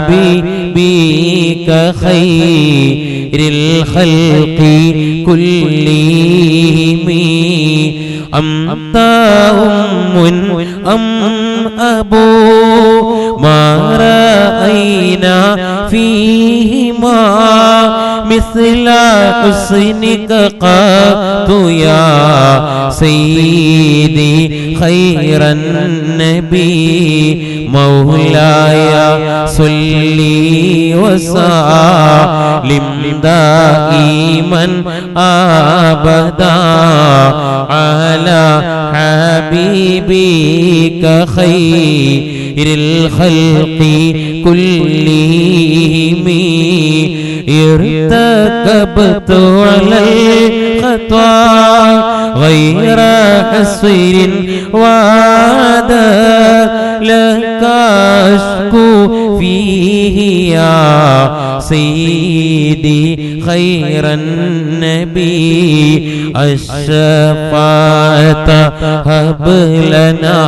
حبيبك خير الخلق كلهم أنت أم أبو ما رأينا فيهما مثل حسنك قط يا سيدي خير النبي مولاي صلي وسلم دائما أبدا على حبيبك خير الخلق كلهم ارتكبت على الخطا غير حصير وعدا لك أشكو فيه يا سيدي خير النبي الشفاعة هب لنا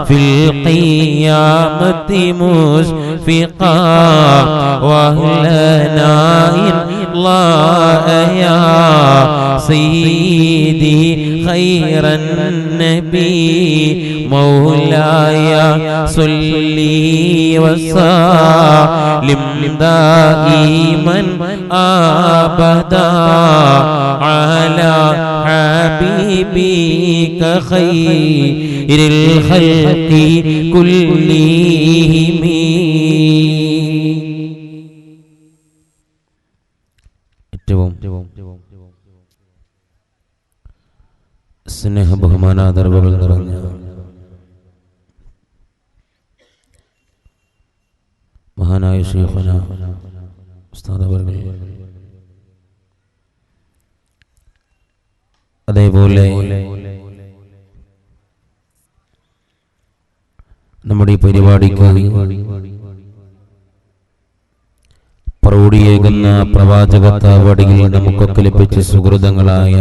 في القيامة مشفقا واهلنا الله يا سيدي خير النبي مولاي صلي وسلم دائما أبدا على حبيبك خير الخلق كلهم. സ്നേഹ ബഹുമാനാദരവുകൾ നിറഞ്ഞ മഹാനായ ശൈഖുനാ ഉസ്താദ് അവർകൾ, അതേപോലെ നമ്മുടെ ഈ പരിപാടിക്ക് പ്രൗഢിയേകുന്ന പ്രവാചകത്താവടിയിൽ നമുക്കൊക്കെ ലഭിച്ച സുഹൃതങ്ങളായ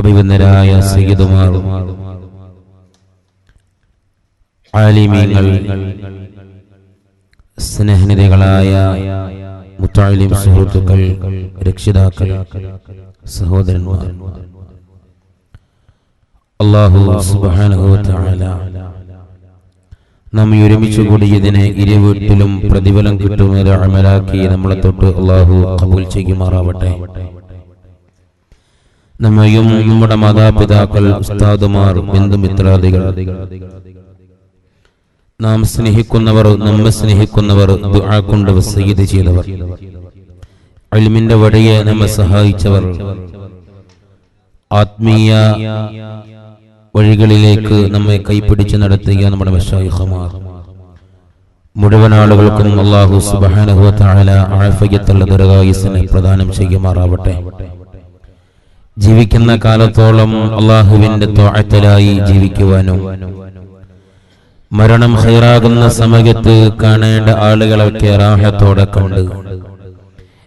അഭിവന്ദരായ സയ്യിദുമാർ, ആലിമീങ്ങൾ, സ്നേഹനിധികളായ മുത്തഅല്ലിം സുഹൃത്തുക്കൾ, രക്ഷിതാക്കൾ, സഹോദരന്മാർ, അല്ലാഹു സുബ്ഹാനഹു വ തആല നാം ഒരുമിച്ച് കൂടിയതിനെ ഇരുവീട്ടിലും പ്രതിഫലം കിട്ടുമെന്ന് അമലാക്കി നമ്മളെ തൊട്ട് അല്ലാഹു ഖബൂൽ ചെയ്യുമാറാവട്ടെ. നമ്മയും നമ്മുടെ മാതാപിതാക്കൾ, ഉസ്താദുമാർ, ബന്ധുമിത്രാദികൾ, നാം സ്നേഹിക്കുന്നവർ, നമ്മെ സ്നേഹിക്കുന്നവർ, ദുആ കൊണ്ട് വസീയത്ത് ചെയ്തവർ, ഇൽമിന്റെ വഴിയെ നമ്മെ സഹായിച്ചവർ, ആത്മീയ വഴികളിലേക്ക് നമ്മെ കൈപിടിച്ച് നടത്തിയ നമ്മുടെ മശായിഖുമാർ, മുഴുവൻ ആളുകൾക്കും അല്ലാഹു സുബ്ഹാനഹു വ തആല ആഫിയത്തുള്ള ദീർഘായുസ്സിനെ പ്രദാനം ചെയ്യുമാറാവട്ടെ. ജീവിക്കുന്ന കാലത്തോളം അല്ലാഹുവിന്റെ ത്വഅത്തിലായി ജീവിക്കുവാനും മരണം ഖൈറാകുന്ന സമയത്ത് കാണേണ്ട ആളുകളൊക്കെ റാഹത്തോടെ കണ്ട്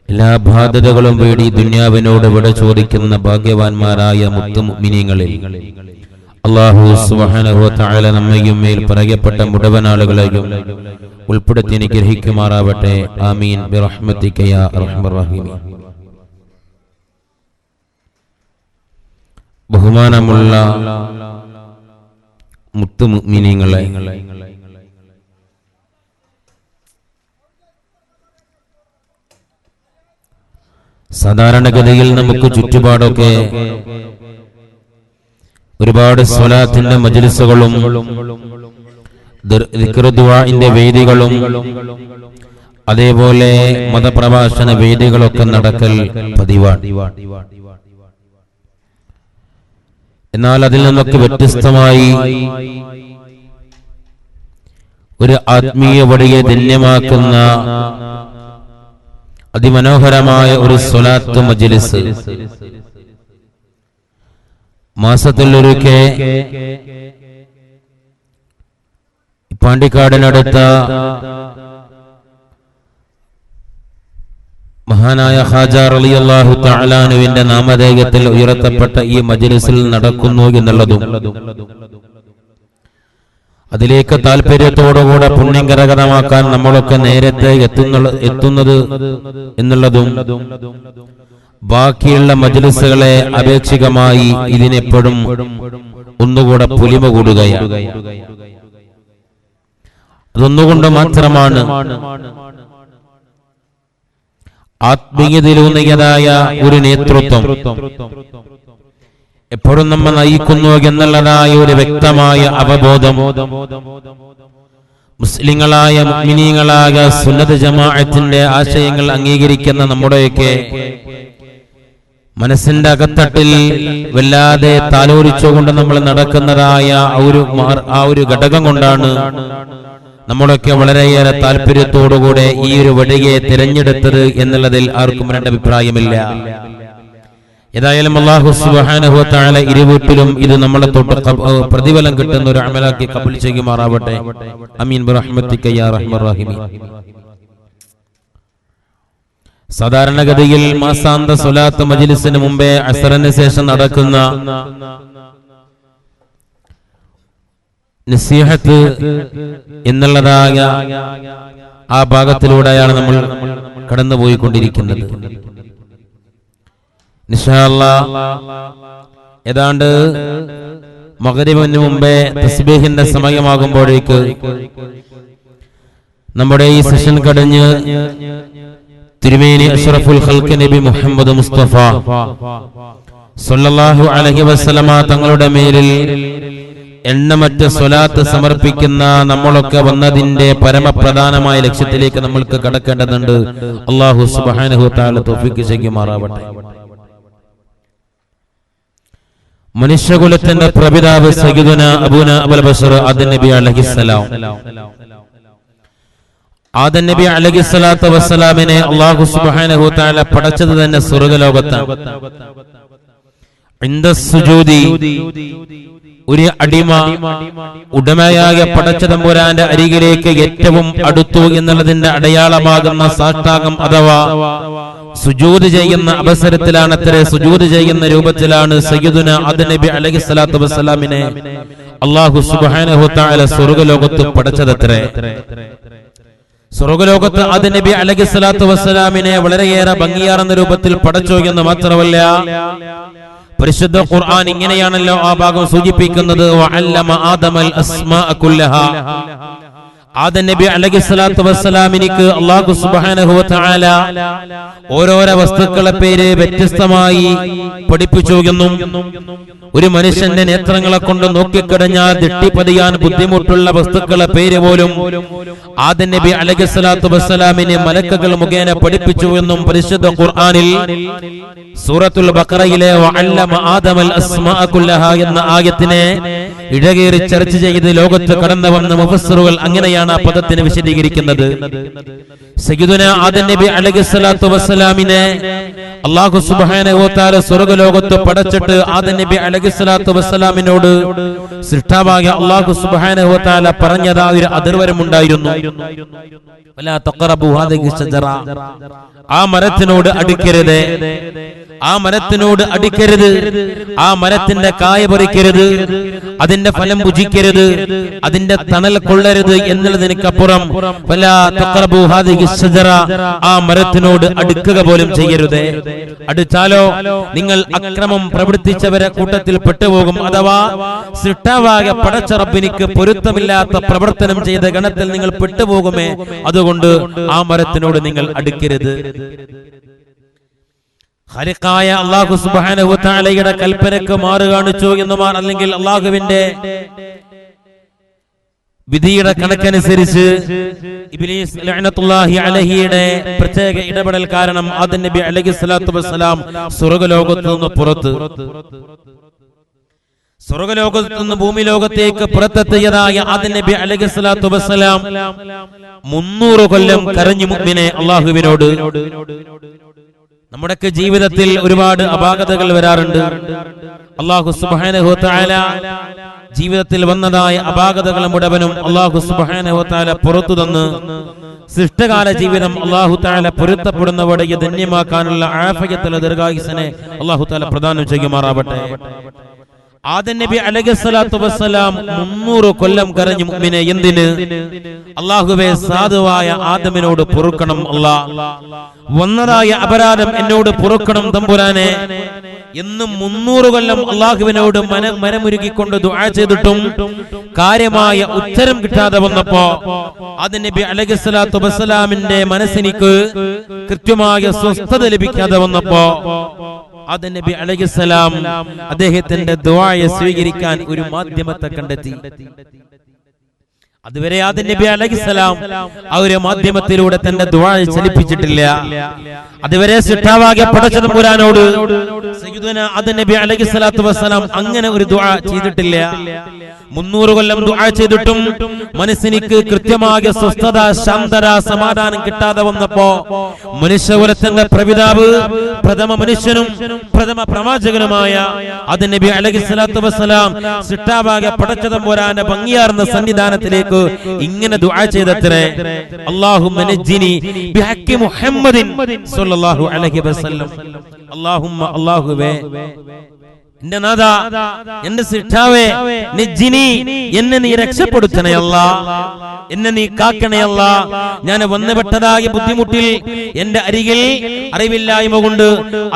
എല്ലാ ബാധ്യതകളും വേടി ദുനിയാവിനോട് വിട ചോദിക്കുന്ന ഭാഗ്യവാന്മാരായ മുത്തുമുഅ്മിനീങ്ങളിൽ അല്ലാഹു സുബ്ഹാനഹു വ തആല നമ്മയും മേൽ പറയപ്പെട്ട മുഴുവൻ ആളുകളെയും ഉൾപ്പെടുത്തി അനുഗ്രഹിക്കുമാറാവട്ടെ. ആമീൻ ബിറഹ്മതിക യാ അർഹമർ റഹീമീൻ. ബഹുമാനമുള്ള മുത്തുമുഅ്മിനീങ്ങളെ, സാധാരണഗതിയിൽ നമുക്ക് ചുറ്റുപാടൊക്കെ ഒരുപാട് സ്വലാത്തിന്റെ മജ്ലിസുകളും ദിക്റ് ദുആഇന്റെ വേദികളും അതേപോലെ മതപ്രഭാഷണ വേദികളൊക്കെ നടക്കൽ പതിവാണ്. എന്നാൽ അതിൽ നിന്നൊക്കെ വ്യത്യസ്തമായി ഒരു ആത്മീയ വഴിയെ ധന്യമാക്കുന്ന അതിമനോഹരമായ ഒരു സ്വലാത്ത് മജ്ലിസ് മാസത്തിലൊരിക്കെ പാണ്ടിക്കാടിനടുത്ത മഹാനായ ഖാജ റളിയല്ലാഹു തആല അൻഹുവിന്റെ നാമധേയത്തിൽ ഉയർത്തപ്പെട്ട ഈ മജ്ലിസിൽ നടക്കുന്നു എന്നുള്ളതും അതിലേക്ക് താല്പര്യത്തോടുകൂടെ പുണ്യം കരകതമാക്കാൻ നമ്മളൊക്കെ നേരത്തെ എത്തുന്നത് എന്നുള്ളതും ബാക്കിയുള്ള മജ്‌ലിസുകളെ അപേക്ഷികമായി ഇതിനെപ്പോഴും ഒന്നുകൂടെ പൊലിമ കൂടുകയാണ്. അതൊന്നുകൊണ്ട് മാത്രമാണ് ആത്മീയതയിലൂന്നിയതായ ഒരു നേതൃത്വം എപ്പോഴും നമ്മെ നയിക്കുന്നു എന്നുള്ളതായ ഒരു വ്യക്തമായ അവബോധം മുസ്ലിങ്ങളായ മുഅ്മിനീങ്ങളായ സുന്നത്ത് ജമാഅത്തിന്റെ ആശയങ്ങൾ അംഗീകരിക്കുന്ന നമ്മുടെയൊക്കെ മനസ്സിന്റെ അകത്തട്ടിൽ വല്ലാതെ താലോലിച്ചുകൊണ്ട് നമ്മൾ നടക്കുന്നതായ ആ ഒരു ഘടകം കൊണ്ടാണ് നമ്മളൊക്കെ വളരെയേറെ താല്പര്യത്തോടുകൂടെ ഈ ഒരു വഴിയെ തിരഞ്ഞെടുത്തത് എന്നുള്ളതിൽ ആർക്കും രണ്ടഭിപ്രായമില്ല. ഏതായാലും അല്ലാഹു സുബ്ഹാനഹു വ തആല ഇരുവീട്ടിലും ഇത് നമ്മളെ തൊട്ട് പ്രതിഫലം കിട്ടുന്ന ഒരു അമലാക്കി ഖബൂൽ ചെയ്യുമാറാവട്ടെ. ആമീൻ ബിറഹ്മതിക യാ റഹ്മർ റഹീം. സാധാരണഗതിയിൽ മാസാന്ത സ്വലാത്ത് മജ്‌ലിസിന് മുമ്പേ അസ്റിന് ശേഷം നടക്കുന്ന നസീഹത്ത് എന്നുള്ളതായ ആ ഭാഗത്തിലൂടെയാണ് നമ്മൾ കടന്നുപോയിക്കൊണ്ടിരിക്കുന്നത്. ഇൻഷാ അല്ലാഹ് ഏതാണ്ട് മഗ്‌രിബിന് മുമ്പേ തസ്ബീഹിന്റെ സമയമാകുമ്പോഴേക്ക് നമ്മുടെ ഈ സെഷൻ കഴിഞ്ഞ് തിരുമേനി അഷ്റഫുൽ ഖൽഖ് നബി മുഹമ്മദ് മുസ്തഫ സല്ലല്ലാഹു അലൈഹി വസല്ലമ തങ്ങളുടെ മേലിൽ എണ്ണമറ്റ സ്വലാത്ത് സമർപ്പിക്കുന്ന നമ്മളൊക്കെ വന്നതിന്റെ പരമപ്രധാനമായ ലക്ഷ്യത്തിലേക്ക് നമ്മൾക്ക് കടക്കേണ്ടതുണ്ട്. അല്ലാഹു സുബ്ഹാനഹു വ തആല തൗഫീഖ് ചെയ്യുമാറാവട്ടെ. മനുഷ്യകുലത്തിന്റെ പ്രപിതാവ് സയ്യിദുന അബൂന അബുൽ ബശർ ആദം നബി അലൈഹിസ്സലാം. ആദം നബി അലൈഹിസ്സലാത്തു വസ്സലാമിനെ അല്ലാഹു സുബ്ഹാനഹു വ തആല പടച്ചത് തന്നെ സ്വർഗ്ഗലോകത്താണ്. ഇൻദ സുജൂദി ഒരു അടിമ ഉടമയായ പടച്ചതമ്പുരാന്റെ അരികിലേക്ക് ഏറ്റവും അടുത്തു എന്നുള്ളതിന്റെ അടയാളമാകുന്ന സാഷ്ടാംഗം അഥവാ സുജൂദ് ചെയ്യുന്ന അവസരത്തിലാണ് അത്രേ സുജൂദ് ചെയ്യുന്ന രൂപത്തിലാണ് സയ്യിദുന ആദം നബി അലൈഹിസ്സലാത്തു വസ്സലാമിനെ അല്ലാഹു സുബ്ഹാനഹു വ തആല സ്വർഗ്ഗലോകത്ത് പടച്ചതത്രേ. സ്വർഗ്ഗലോകത്ത് ആദം നബി അലൈഹിസ്സലാത്തു വസ്സലാമിനെ വളരെയേറെ ഭംഗിയാർന്ന രൂപത്തിൽ പടച്ചു എന്ന് മാത്രമല്ല പരിശുദ്ധ ഖുർആൻ ഇങ്ങനെയാണല്ലോ ആ ഭാഗം സൂചിപ്പിക്കുന്നത്, വഅല്ലമ ആദമൽ അസ്മാഅ കുല്ലഹാ. ആദം നബി അലൈഹിസ്സലാത്തു വസ്സലാമിനിക്ക് അല്ലാഹു സുബ്ഹാനഹു വ തആല ഓരോരോ വസ്തുക്കളെ പേര് വ്യത്യസ്തമായി പഠിപ്പിച്ചു എന്നും ഒരു മനുഷ്യന്റെ നേത്രങ്ങളെ കൊണ്ട് നോക്കിക്കഴിഞ്ഞാൽ ദിട്ടിപ്പതിയാൻ ബുദ്ധിമുട്ടുള്ള വസ്തുക്കളെ പേര് പോലും ആദം നബി അലൈഹിസ്സലാത്തു വസ്സലാമിനെ മലക്കുകൾ മുഖേന പഠിപ്പിച്ചു എന്നും പരിശുദ്ധ ഖുർആനിൽ സൂറത്തുൽ ബഖറയിലെ വഅല്ലമ ആദമൽ അസ്മാഅ കുല്ലഹാ എന്ന ആയത്തിനെ ഇടകേറി ചർച്ച ചെയ്ത് ലോകത്ത് കടന്നു വന്ന മുഫസ്സിറുകൾ അങ്ങനെയാണ് ആ പദത്തിനെ വിശദീകരിക്കുന്നത്. സയ്യിദുന ആദം നബി അലൈഹിസ്സലാത്തു വസ്സലാമിനെ അല്ലാഹു സുബ്ഹാനഹു വ തആല സ്വർഗ്ഗലോകത്ത് പടച്ചിട്ട് ആദം നബി അലൈഹിസ്സലാത്തു വസ്സലാമിനോട് സൃഷ്ടാവായ അല്ലാഹു സുബ്ഹാനഹു വ തആല പറഞ്ഞതാ ഒരു അതിർവരമുണ്ടായിരുന്നു. വലാ തഖറബു ഹാദിഹി ശജറ, ആ മരത്തിനോട് അടുക്കരുത്, ആ മരത്തിനോട് അടുക്കരുത്, ആ മരത്തിന്റെ കായ പറിക്കരുത്, അതിന്റെ ഫലം ഭുജിക്കരുത്, അതിന്റെ തണൽ കൊള്ളരുത് എന്നുള്ളതിനപ്പുറം വലാ തഖറബു ഹാദിഹി ശജറ, ആ മരത്തിനോട് അടുക്കുക പോലും ചെയ്യരുത്. അടുത്താലോ നിങ്ങൾ അക്രമം പ്രവർത്തിച്ചവരെ കൂട്ടത്തിൽ പെട്ടുപോകും. അഥവാ സൃഷ്ടാവായ പടച്ച റബ്ബിനിക്ക് പൊരുത്തമില്ലാത്ത പ്രവർത്തനം ചെയ്ത ഗണത്തിൽ നിങ്ങൾ പെട്ടുപോകുമേ. അതുകൊണ്ട് ആ മരത്തിനോട് നിങ്ങൾ അടുക്കരുത്. ഖാലിഖായ അല്ലാഹു സുബ്ഹാനഹു വ തആലയുടെ കൽപ്പനക്ക് മാറ് കാണിച്ചു എന്നുമാർ അല്ലെങ്കിൽ അല്ലാഹുവിന്റെ വിധിയുടെ കണക്കനുസരിച്ച് ഇബ്ലീസ് ലഅനത്തുല്ലാഹി അലൈഹിയുടെ പ്രത്യേക ഇടപെടൽ കാരണം ആദം നബി അലൈഹിസ്സലാത്തു വസ്സലാം സ്വർഗ്ഗലോകത്ത് നിന്ന് പുറത്ത്, സ്വർഗ്ഗലോകത്ത് നിന്ന് ഭൂമി ലോകത്തേക്ക് പുറത്തെത്തിയതായ ആദം നബി അലൈഹിസ്സലാത്തു വസ്സലാം 300 കൊല്ലം കരഞ്ഞു മുഅ്മിനെ അല്ലാഹുവിനോട്. നമ്മുടെയൊക്കെ ജീവിതത്തിൽ ഒരുപാട് അപാകതകൾ വരാറുണ്ട്. അല്ലാഹു സുബ്ഹാനഹു വ തആല ജീവിതത്തിൽ വന്നതായ അപാകതകൾ മുഴുവനും അല്ലാഹു സുബ്ഹാനഹു വ തആല പുറത്തു തന്ന് സൃഷ്ടകാല ജീവിതം അല്ലാഹു തആല പൊരുത്തപ്പെടുന്നവടെ ധന്യമാക്കാനുള്ള ആഫിയത്തുള്ള ദീർഘായുസ്സിനെ അല്ലാഹു തആല പ്രദാനം ചെയ്യുമാറാവട്ടെ. ആദം നബി അലൈഹിസ്സലാത്തു വസ്സലാം 300 കൊല്ലം കരഞ്ഞു മുഅ്മിനെ. എന്തിന്? അല്ലാഹുവേ, സാധുവായ ആദമിനോട് പൊറുക്കണം അല്ലാ, വന്നതായ അപരാധം എന്നോട് പൊറുക്കണം തമ്പുരാനെ എന്നും 300 കൊല്ലം അല്ലാഹുവിനോട് മനമുരുകിക്കൊണ്ട് ദുആ ചെയ്തിട്ടും കാര്യമായ ഉത്തരം കിട്ടാതെ വന്നപ്പോ ആദം നബി അലൈഹിസ്സലാത്തു വസ്സലാമിന്റെ മനസ്സിനിക്ക് കൃത്യമായ സ്വസ്ഥത ലഭിക്കാതെ വന്നപ്പോ ആദം നബി അലൈഹിസ്സലാം അദ്ദേഹത്തിന്റെ ദുആയെ സ്വീകരിക്കാൻ ഒരു മാധ്യമത്തെ കണ്ടെത്തി. അതുവരെ ആദം നബി അലൈഹിസ്സലാം ആ ഒരു മാധ്യമത്തിലൂടെ തന്റെ ദുആ ചലിപ്പിച്ചിട്ടില്ല. അതുവരെ സൃഷ്ടാവാകിയ പടച്ച തമ്പുരാനോട് സയ്യിദുനാ ആദം നബി അലൈഹിസ്സലാത്തു വസ്സലാം അങ്ങനെ ഒരു ദുആ ചെയ്തിട്ടില്ല. 300 കൊല്ലം ദുആ ചെയ്തിട്ടും മനസ്സിനിക്ക് കൃത്യമായ സ്വസ്ഥത, ശാന്തത, സമാധാനം കിട്ടാതെ വന്നപ്പോ മനുഷ്യകുലത്തിന്റെ പ്രപിതാവ്, പ്രഥമ മനുഷ്യനും പ്രഥമ പ്രവാചകനുമായ ആദം നബി അലൈഹിസ്സലാത്തു വസ്സലാം സൃഷ്ടാവാകിയ പടച്ച തമ്പുരാന്റെ ഭംഗിയാർന്ന സന്നിധാനത്തിലേക്ക് ഇങ്ങനെ ദുആ ചെയ്തത്രേ, അല്ലാഹുമ്മ നജ്ജിനി ബിഹഖി മുഹമ്മദിൻ സ്വല്ലല്ലാഹു അലൈഹി വസല്ലം. അല്ലാഹുമ്മ, അല്ലാഹുവേ, എന്റെ നാഥാ, എന്റെ സൃഷ്ടാവേ, നജ്ജിനി, എന്നെ നീ രക്ഷപ്പെടുത്തണേ അല്ലാ, എന്നെ നീ കാക്കണേ അല്ലാ. ഞാൻ വന്നുപെട്ടതായ ബുദ്ധിമുട്ടിൽ എന്റെ അരികിൽ അറിവില്ലായ്മ കൊണ്ട്,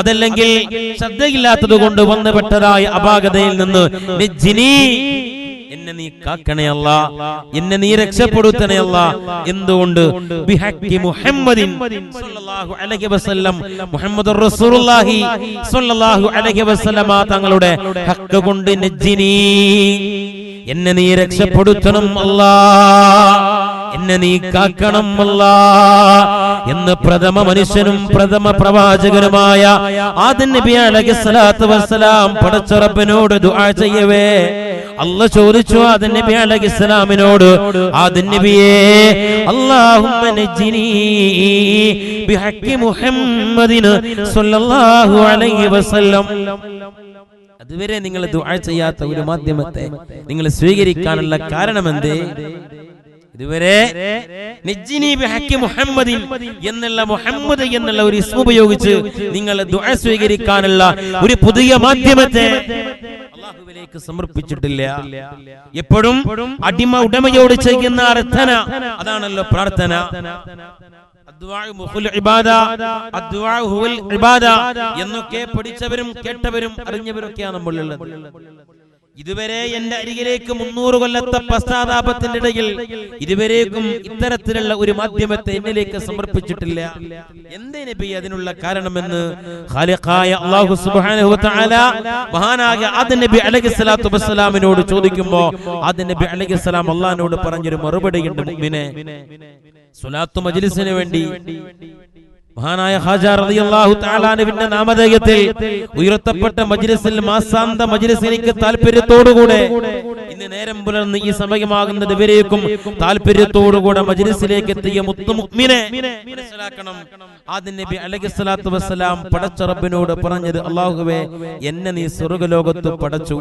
അതല്ലെങ്കിൽ ശ്രദ്ധയില്ലാത്തത് കൊണ്ട് വന്നുപെട്ടതായ അപാകതയിൽ നിന്ന് നജ്ജിനി, എന്നെ നീ കാക്കണേ അല്ലാ, എന്നെ നീ രക്ഷപ്പെടുത്തണേ അല്ലാ. എന്തുകൊണ്ട്? ബിഹഖി മുഹമ്മദിൻ സ്വല്ലല്ലാഹു അലൈഹി വസല്ലം, മുഹമ്മദുർ റസൂലുള്ളാഹി സ്വല്ലല്ലാഹു അലൈഹി വസല്ലമ തങ്ങളുടെ ഹഖ് കൊണ്ട് നജ്ജിനി, എന്നെ നീ രക്ഷപ്പെടുത്തണം അല്ലാ, എന്നെ നീ കാക്കണം അല്ലാ എന്ന് പ്രഥമ മനുഷ്യനും പ്രഥമ പ്രവാചകനുമായ ആദം നബി അലൈഹിസ്സലാത്തു വസ്സലാം പടച്ച റബ്ബിനോട് ദുആ ചെയ്യവേ അല്ലാഹ് ചോദിച്ചു ആദം നബി അലൈഹിസ്സലാമിനോട്, ആദം നബിയേ, അല്ലാഹുമ്മ നജ്ജിനി ബിഹഖി മുഹമ്മദിൻ സ്വല്ലല്ലാഹു അലൈഹി വസല്ലം. അതുവരെ നിങ്ങൾ ദുആ ചെയ്യാത്ത ഒരു മാധ്യമത്തെ നിങ്ങൾ സ്വീകരിക്കാനുള്ള കാരണമെന്തേ? ഇതുവരെ നജ്ജിനി ബിഹഖി മുഹമ്മദിൻ എന്നുള്ള മുഹമ്മദ് എന്നുള്ള ഒരു ഇസ്മ ഉപയോഗിച്ച് നിങ്ങൾ ദുആ സ്വീകരിക്കാനുള്ള ഒരു പുതിയ മാധ്യമത്തെ അല്ലാഹുവിലേക്ക് സമർപ്പിച്ചിട്ടില്ല. എപ്പോഴും അടിമ ഉടമയോട് ചെയ്യുന്ന അർത്ഥന, അതാണല്ലോ പ്രാർത്ഥന. എന്നൊക്കെ പഠിച്ചവരും കേട്ടവരും അറിഞ്ഞവരും ഒക്കെയാണ് നമ്മളുള്ളത്. ഇതുവരെ എന്റെ അരികിലേക്ക് 300 കൊല്ലത്തെ പശ്ചാത്താപത്തിന്റെ ഇടയിൽ ഇതുവരേക്കും ഇത്തരത്തിലുള്ള ഒരു മാധ്യമത്തെ എന്നിലേക്ക് സമർപ്പിച്ചിട്ടില്ല. എന്തേ നബി അതിനുള്ള കാരണമെന്ന് ഖാലിഖായ അല്ലാഹു സുബ്ഹാനഹു വ തആല മഹാനായ ആദം നബി അലൈഹിസ്സലാത്തു വസ്സലാമിനോട് ചോദിക്കുമ്പോൾ ആദം നബി അലൈഹിസ്സലാം അല്ലാഹുവിനോട് പറഞ്ഞൊരു മറുപടിയുണ്ട്. മുഅ്മിനെ, സ്വലാത്തു മജ്ലിസിന് വേണ്ടി മഹാനായ ഖാജ റളിയല്ലാഹു തആല അൻഹുവിന്റെ നാമധേയത്തിൽ ഉയർത്തപ്പെട്ട മജ്ലിസിൽ, മാസാന്ത മജ്ലിസ് എനിക്ക് താല്പര്യത്തോടുകൂടെ ഇന്ന് നേരം പുലർന്ന് ഈ സമയമാകുന്നത് വരേക്കും താല്പര്യത്തോടുകൂടെ മജ്ലിസിലേക്ക് എത്തിയ മുത്തു മുഅ്മിനെ മനസ്സിലാക്കണം. ആദം നബി അലൈഹിസ്സലാത്തു വസ്സലാം പടച്ച റബ്ബിനോട് പറഞ്ഞത്, അല്ലാഹുവേ, എന്നെ നീ സ്വർഗ്ഗലോകത്ത് പടച്ചു.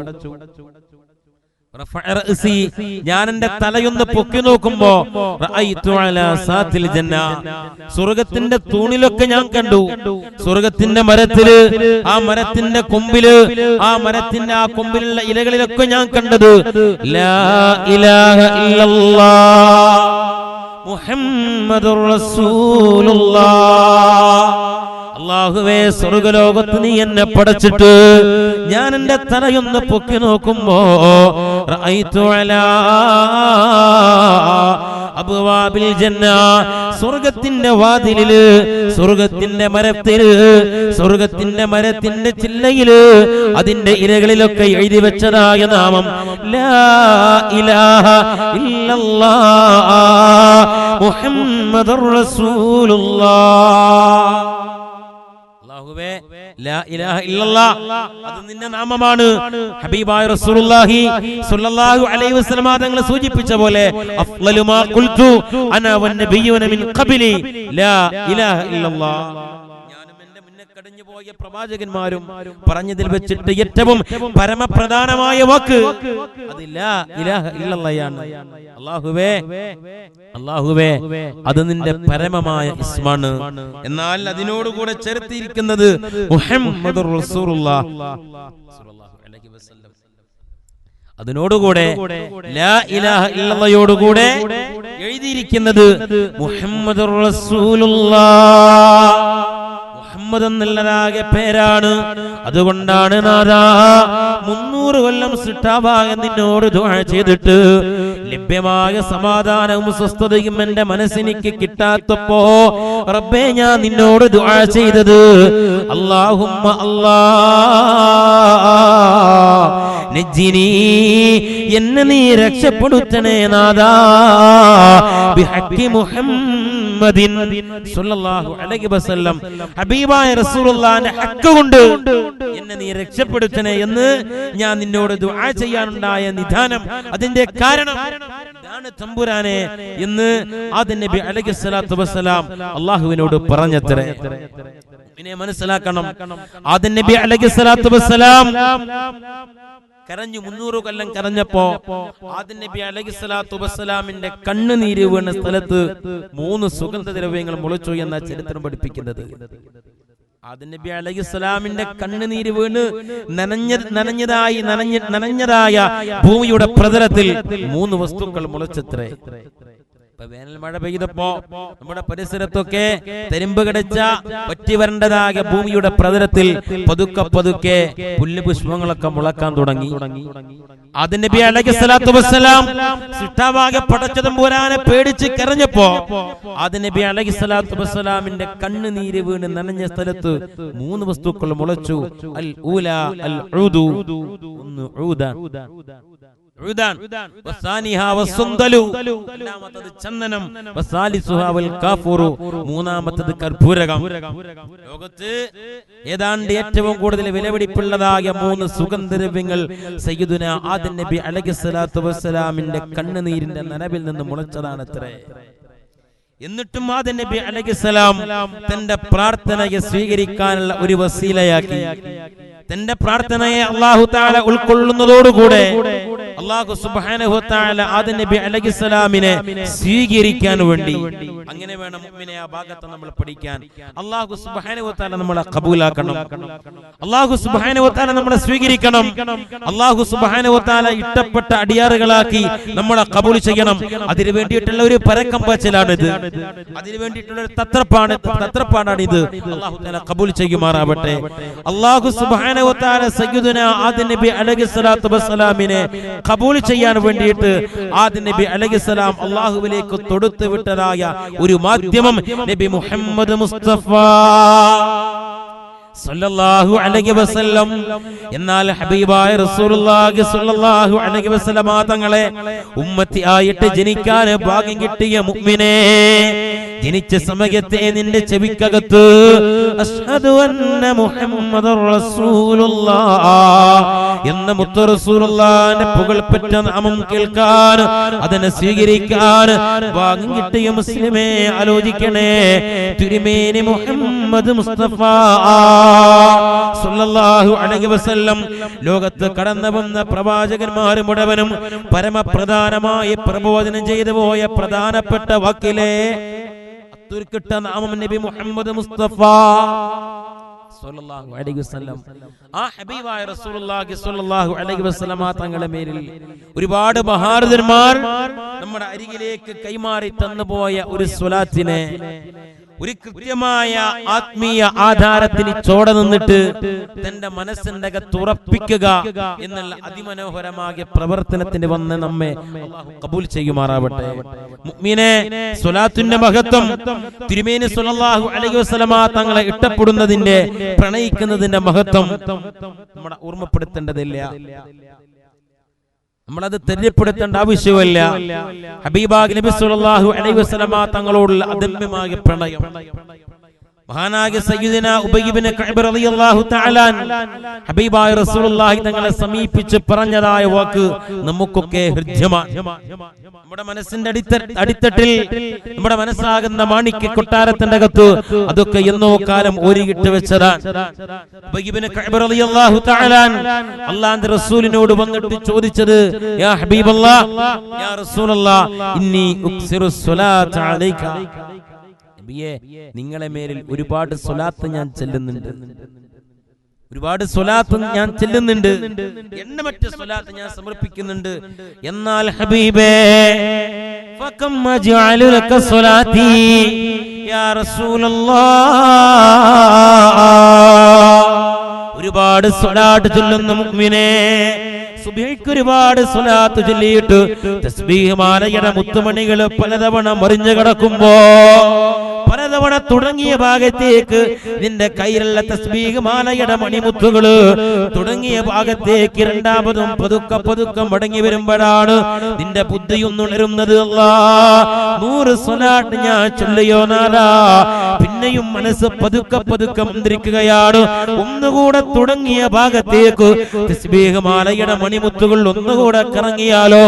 ഞാൻ എന്റെ തലയൊന്ന് പൊക്കി നോക്കുമ്പോ സ്വർഗത്തിന്റെ തൂണിലൊക്കെ ഞാൻ കണ്ടു. സ്വർഗത്തിന്റെ മരത്തില്, ആ മരത്തിന്റെ കൊമ്പില്, ആ മരത്തിന്റെ ആ കൊമ്പിലുള്ള ഇലകളിലൊക്കെ ഞാൻ കണ്ടത് ലാ ഇലാഹ ഇല്ലല്ലാഹ് മുഹമ്മദുർ റസൂലുള്ളാഹ്. അല്ലാഹുവേ, സ്വർഗ്ഗലോകത്ത് നീ എന്നെ പടച്ചിട്ട് ഞാൻ എന്റെ തലയൊന്ന് പൊക്കി നോക്കുമ്പോ റഅയ്തു അലാ അബ്വാബിൽ ജന്ന, സ്വർഗ്ഗത്തിന്റെ വാതിലില്, സ്വർഗ്ഗത്തിന്റെ മരത്തില്, സ്വർഗ്ഗത്തിന്റെ മരത്തിന്റെ ചില്ലയില്, അതിന്റെ ഇലകളിലൊക്കെ എഴുതി വെച്ചതായ നാമം ലാ ഇലാഹ ഇല്ലല്ലാഹ് മുഹമ്മദുർ റസൂലുള്ളാഹ്. ലാ ഇലാഹ ഇല്ലല്ലാഹ്, അത് നിന്റെ നാമമാണ്. ഹബീബായ റസൂലുള്ളാഹി സ്വല്ലല്ലാഹു അലൈഹി വസല്ലം തങ്ങൾ സൂചിപ്പിച്ച പോലെ അഫ്ളലു മാ ഖുൽതു അന വന്നബിയ്യുന മിൻ ഖബ്ലി ലാ ഇലാഹ ഇല്ലല്ലാഹ്. ഞാനും എന്റെ മുന്നേ കടന്നു പോയ പ്രവാചകന്മാരും പറഞ്ഞതിൽ വെച്ചിട്ട് ഏറ്റവും പരമപ്രധാനമായ വാക്ക് അത് ലാ ഇലാഹ ഇല്ലല്ലാഹയാണ്. അല്ലാഹുവേ, അല്ലാഹുവേ, അത് നിന്റെ പരമമായ ഇസ്മാണ്. എന്നാൽ അതിനോടുകൂടെ ചേർത്തിരിക്കുന്നത് മുഹമ്മദുർ റസൂലുള്ളാഹ് സ്വല്ലല്ലാഹു അലൈഹി വസല്ലം. അതിനോടുകൂടെ ലാ ഇലാഹ ഇല്ലല്ലാഹയോടുകൂടെ എഴുതിയിരിക്കുന്നത് മുഹമ്മദുർ റസൂലുള്ളാഹ്, മുഹമ്മദ് എന്നുള്ളതാകെ പേരാണ്. അതുകൊണ്ടാണ് നാദാ 300 കൊല്ലം സിട്ടാവായ നിന്നോട് ദുആ ചെയ്തിട്ട് ലഭ്യമായ സമാധാനവും സ്വസ്ഥതയും എന്റെ മനസ്സിനിക്ക് കിട്ടാത്തപ്പോ റബ്ബേ ഞാൻ നിന്നോട് ദുആ ചെയ്തത് അല്ലാഹുമ്മ നജ്ജിനി, എന്നെ നീ രക്ഷപ്പെടുത്തണേ നാദാ ബിഹഖി മുഹമ്മദിൻ സ്വല്ലല്ലാഹു അലൈഹി വസല്ലം, ഹബീബായ റസൂലുള്ളാഹിന്റെ ഹഖ് കൊണ്ട് എന്നെ നീ രക്ഷപ്പെടുത്തണേ എന്ന് ഞാൻ നിന്നോട് ദുആ ചെയ്യാനുണ്ടായ നിദാനം, അതിന്റെ കാരണം ഇതാണ് തമ്പുരാനെ എന്ന് ആദം നബി അലൈഹിസ്സലാത്തു വസ്സലാം അല്ലാഹുവിനോട് പറഞ്ഞത്രേ. ഇതിനെ മനസ്സിലാക്കണം. ആദം നബി അലൈഹിസ്സലാത്തു വസ്സലാം കരഞ്ഞു. 300 കൊല്ലം കരഞ്ഞപ്പോ ആദം നബി അലൈഹിസ്സലാത്തു വസ്സലാമിന്റെ കണ്ണുനീര് വീണ സ്ഥലത്ത് 3 സുഗന്ധദ്രവ്യങ്ങൾ മുളച്ചു എന്ന ചരിത്രം പഠിപ്പിക്കുന്നത്. ആദം നബി അലൈഹിസ്സലാമിന്റെ കണ്ണുനീര് വീണ് നനഞ്ഞതായ ഭൂമിയുടെ പ്രതലത്തിൽ 3 വസ്തുക്കൾ മുളച്ചത്രേ. വേനൽ മഴ പെയ്തപ്പോ നമ്മുടെ പരിസരത്തൊക്കെ തെരുമ്പ് കടിച്ച പറ്റി വരേണ്ടതായ ഭൂമിയുടെ പ്രതലത്തിൽ പതുക്കെ പതുക്കെ പുല്ല് പുഷ്പങ്ങളൊക്കെ മുളക്കാൻ തുടങ്ങി. ആദം നബി അലൈഹിസ്സലാത്തു വസ്സലാം സൃഷ്ടാവാകെ പടച്ചതമ്പുരാനെ പേടിച്ച് കരഞ്ഞപ്പോ ആദം നബി അലൈഹിസ്സലാത്തു വസ്സലാമിന്റെ കണ്ണുനീര് വീണ് നനഞ്ഞ സ്ഥലത്ത് 3 വസ്തുക്കൾ മുളച്ചു. അൽ ഊല അൽ ഉദു, ഒന്ന് ഊദാൻ, രണ്ടാമത്തത് ചന്ദനം, മൂന്നാമത്തത് കർപ്പൂരകം. ലോകത്ത് ഏതാണ്ട് ഏറ്റവും കൂടുതൽ വിലപിടിപ്പുള്ളതായ 3 സുഗന്ധദ്രവ്യങ്ങൾ സയ്യിദുനാ ആദം നബി അലൈഹിസ്സലാത്തു വസ്സലാമിന്റെ കണ്ണുനീരിന്റെ നനവിൽ നിന്ന് മുളച്ചതാണത്രേ. എന്നിട്ടും ആദം നബി അലൈഹിസ്സലാം തന്റെ പ്രാർത്ഥനയെ സ്വീകരിക്കാനുള്ള ഒരു വസീലയാക്കി. തന്റെ പ്രാർത്ഥനയെ അല്ലാഹു തആല ഉൾക്കൊള്ളുന്നതോടുകൂടെ അല്ലാഹു സുബ്ഹാനഹു വ തആല ആദം നബി അലൈഹിസ്സലാമിനെ സ്വീകരിക്കാൻ വേണ്ടി, അങ്ങനെ വേണം മുഅ്മിനെ ആ ഭാഗത്ത് നമ്മൾ പഠിക്കാൻ. അല്ലാഹു സുബ്ഹാനഹു വ തആല നമ്മളെ ഖബൂലാക്കണം. അല്ലാഹു സുബ്ഹാനഹു വ തആല നമ്മളെ സ്വീകരിക്കണം. അല്ലാഹു സുബ്ഹാനഹു വ തആല ഇഷ്ടപ്പെട്ട അടിയാറുകളാക്കി നമ്മളെ ഖബൂൽ ചെയ്യണം. അതിനു വേണ്ടിയിട്ടുള്ള ഒരു പരക്കം പാച്ചിലാണിത്. അതിനു വേണ്ടിയിട്ടുള്ള ഒരു തത്രപ്പാടാണിത്. അല്ലാഹു തആല ഖബൂൽ ചെയ്യുമാറാവട്ടെ. അല്ലാഹു സുബ്ഹാനഹു വ തആല സയ്യിദുനാ ആദം നബി അലൈഹിസ്സലാത്തു വസ്സലാമിനെ ഖബൂൽ ചെയ്യാൻ വേണ്ടിയിട്ട് ആദം നബി അലൈഹിസ്സലാം അല്ലാഹുവിലേക്ക് തൊടുത്തു വിട്ടതായ ഒരു മാധ്യമം നബി മുഹമ്മദ് മുസ്തഫ സല്ലല്ലാഹു അലൈഹി വസല്ലം. എന്നാൽ ഹബീബായ റസൂലുള്ളാഹി സല്ലല്ലാഹു അലൈഹി വസല്ലം തങ്ങളെ ഉമ്മത്തി ആയിട്ട് ജനിക്കാൻ ഭാഗ്യം കിട്ടിയ മുഅ്മിനേ, ജനിച്ച സമയത്തെ നിന്റെ ചെവിക്കകത്ത് അഷ്ഹദു അന്ന മുഹമ്മദുർ റസൂലുള്ളാഹ് എന്ന മുത്ത് റസൂലുള്ളാഹിന്റെ പുകൾപ്പെട്ട നാമം കേൾക്കാൻ, അതിനെ സ്വീകരിക്കാൻ ഭാഗ്യം കിട്ടിയ മുസ്ലിമേ ആലോചിക്കണേ. തിരുമേനി മുഹമ്മദ് മുസ്തഫ സല്ലല്ലാഹു അലൈഹി വസല്ലം ലോകത്ത് കടന്നു വന്ന പ്രവാചകന്മാർ മുഴുവനും പരമപ്രധാനമായി പ്രബോധനം ചെയ്തു പോയ പ്രധാനപ്പെട്ട വാക്കിലെ അത്തുർക്കിട്ട നാമം നബി മുഹമ്മദ് മുസ്തഫ സല്ലല്ലാഹു അലൈഹി വസല്ലം. ആ ഹബീബായ റസൂലുള്ളാഹി സ്വല്ലല്ലാഹു അലൈഹി വസല്ലം തങ്ങളുടെ മേലിൽ ഒരുപാട് മഹാരഥന്മാർ നമ്മുടെ അരികിലേക്ക് കൈമാറി തന്നുപോയ ഒരു സ്വലാത്തിനെ, ഒരു കൃത്യമായ ആത്മീയ ആധാരത്തിന് ചോട നിന്നിട്ട് തന്റെ മനസ്സിന്റെ തുറപ്പിക്കുക എന്നുള്ള അതിമനോഹരമായ പ്രവർത്തനത്തിന് വന്ന് നമ്മെ അല്ലാഹു കബൂൽ ചെയ്യുമാറാവട്ടെ. മുഅ്മിനെ, സ്വലാത്തിന്റെ മഹത്വം തിരുമേനി സ്വല്ലല്ലാഹു അലൈഹി വസല്ലമ തങ്ങളെ ഇഷ്ടപ്പെടുന്നതിന്റെ, പ്രണയിക്കുന്നതിന്റെ മഹത്വം നമ്മുടെ ഓർമ്മപ്പെടുത്തേണ്ടതില്ല. നമ്മളത് തെരഞ്ഞെടുപ്പെടുത്തേണ്ട ആവശ്യമില്ല. ഹബീബായ നബി സല്ലല്ലാഹു അലൈഹി വസല്ലമ തങ്ങളോടുള്ള അദമ്യമായ പ്രണയം മഹാനായ സയ്യിദുനാ ഉബയ്യ് ഇബ്നു കഅബ് റളിയല്ലാഹു തആല ഹബീബായ റസൂലുള്ളാഹി തങ്ങളെ സമീപിച്ച് പറഞ്ഞതായ വാക്ക് നമുക്കൊക്കെ ഹൃദ്യമാണ്. നമ്മുടെ മനസ്സിന്റെ അടിത്തട്ടിൽ നമ്മുടെ മനസ്സാകുന്ന മാണിക്യ കൊട്ടാരത്തിന്റെ അകത്ത് അതൊക്കെ എന്നോ കാലം ഒരുകിട്ട് വെച്ചതാണ്. ഉബയ്യ് ഇബ്നു കഅബ് റളിയല്ലാഹു തആല അല്ലാഹുവിന്റെ റസൂലിനോട് വന്നിട്ട് ചോദിച്ചത്, യാ ഹബീബല്ലാഹ്, യാ റസൂലല്ലാഹ്, ഇന്നി ഉക്സിറു സ്വലാത്ത അലൈക, നിങ്ങളെ മേലിൽ ഒരുപാട് സ്വലാത്ത് ഞാൻ ചെല്ലുന്നുണ്ട്. ഒരുപാട് സ്വലാത്ത് ഞാൻ ചെല്ലുന്നുണ്ട്, എണ്ണമറ്റ സ്വലാത്ത് ഞാൻ സമർപ്പിക്കുന്നുണ്ട്. എന്നാൽ ഹബീബേ ഫകം അജ്അലു ലക സ്വലാത്തി യാ റസൂലല്ലാഹ്, ഒരുപാട് സ്വലാത്ത് ചൊല്ലുന്ന മുഅ്മിനേ, സുബ്ഹിക്ക് ഒരുപാട് സ്വലാത്ത് ചൊല്ലിയിട്ട് തസ്ബീഹ് മാലയുടെ മുത്തുമണികൾ പലതവണ മറിഞ്ഞു കിടക്കുമ്പോ, പലതവണ തുടങ്ങിയ ഭാഗത്തേക്ക് നിന്റെ കയ്യിലുള്ള തസ്ബീഹ് മാലയുടെ മണിമുത്തുകള് തുടങ്ങിയ ഭാഗത്തേക്ക് രണ്ടാമതും പതുക്കെ പതുക്കെ മടങ്ങി വരുമ്പോഴാണ് നിന്റെ ബുദ്ധിയൊന്നുണരുന്നത്. അല്ലാഹ് 100 സ്വലാത്ത് ഞാൻ ചൊല്ലിയോ നാലാ, പിന്നെയും മനസ്സ് പതുക്കെ പതുക്കെ മന്ത്രിക്കുകയാണ്. ഒന്നുകൂടെ തുടങ്ങിയ ഭാഗത്തേക്ക് തസ്ബീഹ് മാലയുടെ മണിമുത്തുകൾ ഒന്നുകൂടെ കറങ്ങിയാലോ,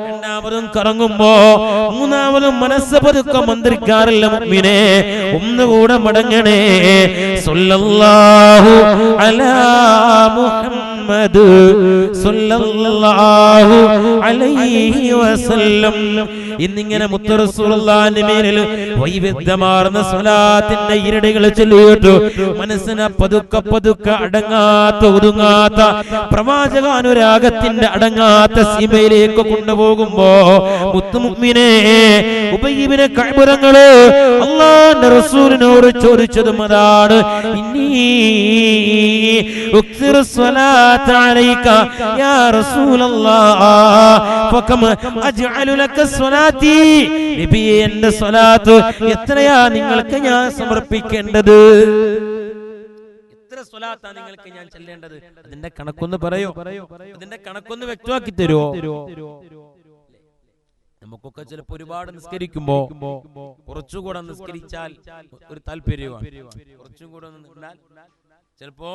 രണ്ടാമതും കറങ്ങുമ്പോ മൂന്നാമതും മനസ്സ് പതുക്കെ മന്ത്രിക്കാറില്ല മുഅ്മിനേ, ഒന്നുകൂടെ മടങ്ങണേ. സല്ലല്ലാഹു അലാ മുഹമ്മദ് സല്ലല്ലാഹു അലൈഹി വസല്ലം എന്നിങ്ങനെ മുത്ത് റസൂലുള്ളാഹിന്റെ മേലിൽ വൈവിധ്യമാർന്ന സ്വലാത്തിന്റെ ഇരടികൾ ചൊല്ലിയിട്ടു മനസ്സിനെ പതുക്കെ പതുക്കെ അടങ്ങാത്ത ഒതുങ്ങാത്ത പ്രവാചകാനുരാഗത്തിന്റെ അടങ്ങാത്ത സീമയിലേക്ക് കൊണ്ടുപോകുമ്പോ മുത്തുമുഅ്മിനേ ഉബയ്യ് ഇബ്നു കഅബ് തങ്ങള് അല്ലാഹുവിന്റെ റസൂലിനോട് ചോദിച്ചതും അതാണ്, ഇന്നി ഉക്സിറു സ്വലാത്ത അലൈക യാ റസൂലല്ലാഹ് ഫകം അജ്അലു ലക സ്വലാത്തി, നബിയേ എന്റെ സ്വലാത്ത് എത്രയാ നിങ്ങൾക്ക് ഞാൻ സമർപ്പിക്കേണ്ടത്, എത്ര സ്വലാത്താ നിങ്ങൾക്ക് ഞാൻ ചൊല്ലേണ്ടത്, അതിന്റെ കണക്കൊന്ന് പറയോ, അതിന്റെ കണക്കൊന്ന് വ്യക്തമാക്കി തരുമോ? നമുക്കൊക്കെ ചിലപ്പോ ഒരുപാട് നിസ്കരിക്കുമ്പോ കുറച്ചുകൂടെ നിസ്കരിച്ചാൽ ഒരു താല്പര്യമാണ്, കുറച്ചും കൂടെ നിന്നാൽ ചിലപ്പോ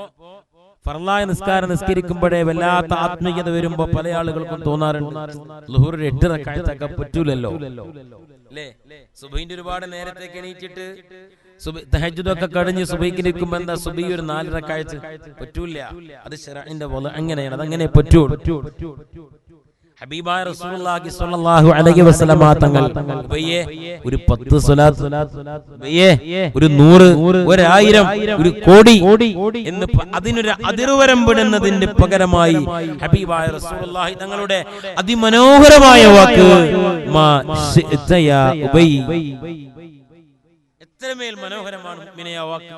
ഫർളായ നിസ്കാരം നിസ്കരിക്കുമ്പോഴേ വല്ലാത്ത ആത്മീയത വരുമ്പോ പല ആളുകൾക്കും തോന്നാറുണ്ട് ളുഹൂർ 8 റക്അത്തൊക്കെ പറ്റൂലല്ലോ അല്ലേ. സുബഹിന്റെ ഒരുപാട് നേരത്തേക്ക് എണീറ്റിട്ട് തഹജ്ജുദൊക്കെ കഴിഞ്ഞ് സുബഹിക്ക് നിൽക്കുമ്പോ എന്താ സുബഹി ഒരു 4 റക്അത്ത് പറ്റൂല, അത് ശറഇന്റെ വല അങ്ങനെയാണ്, അതങ്ങനെ പറ്റൂള്ളൂ. ഹബീബായ റസൂലുള്ളാഹി സ്വല്ലല്ലാഹു അലൈഹി വസല്ലം തങ്ങൾ ഉബയ്യേ ഒരു 10 സ്വലാത്ത്, ഉബയ്യേ ഒരു 100, 1000, ഒരു കോടി എന്ന് അതിനൊരു അതിർവരമ്പിടുന്നതിന്റെ പകരമായി ഹബീബായ റസൂലുള്ളാഹി തങ്ങളുടെ അതിമനോഹരമായ വാക്ക് മാ ശിഅത യാ ഉബയ്യ്, എത്രമേൽ മനോഹരമാണ് മുഅ്മിനേ ആ വാക്ക്.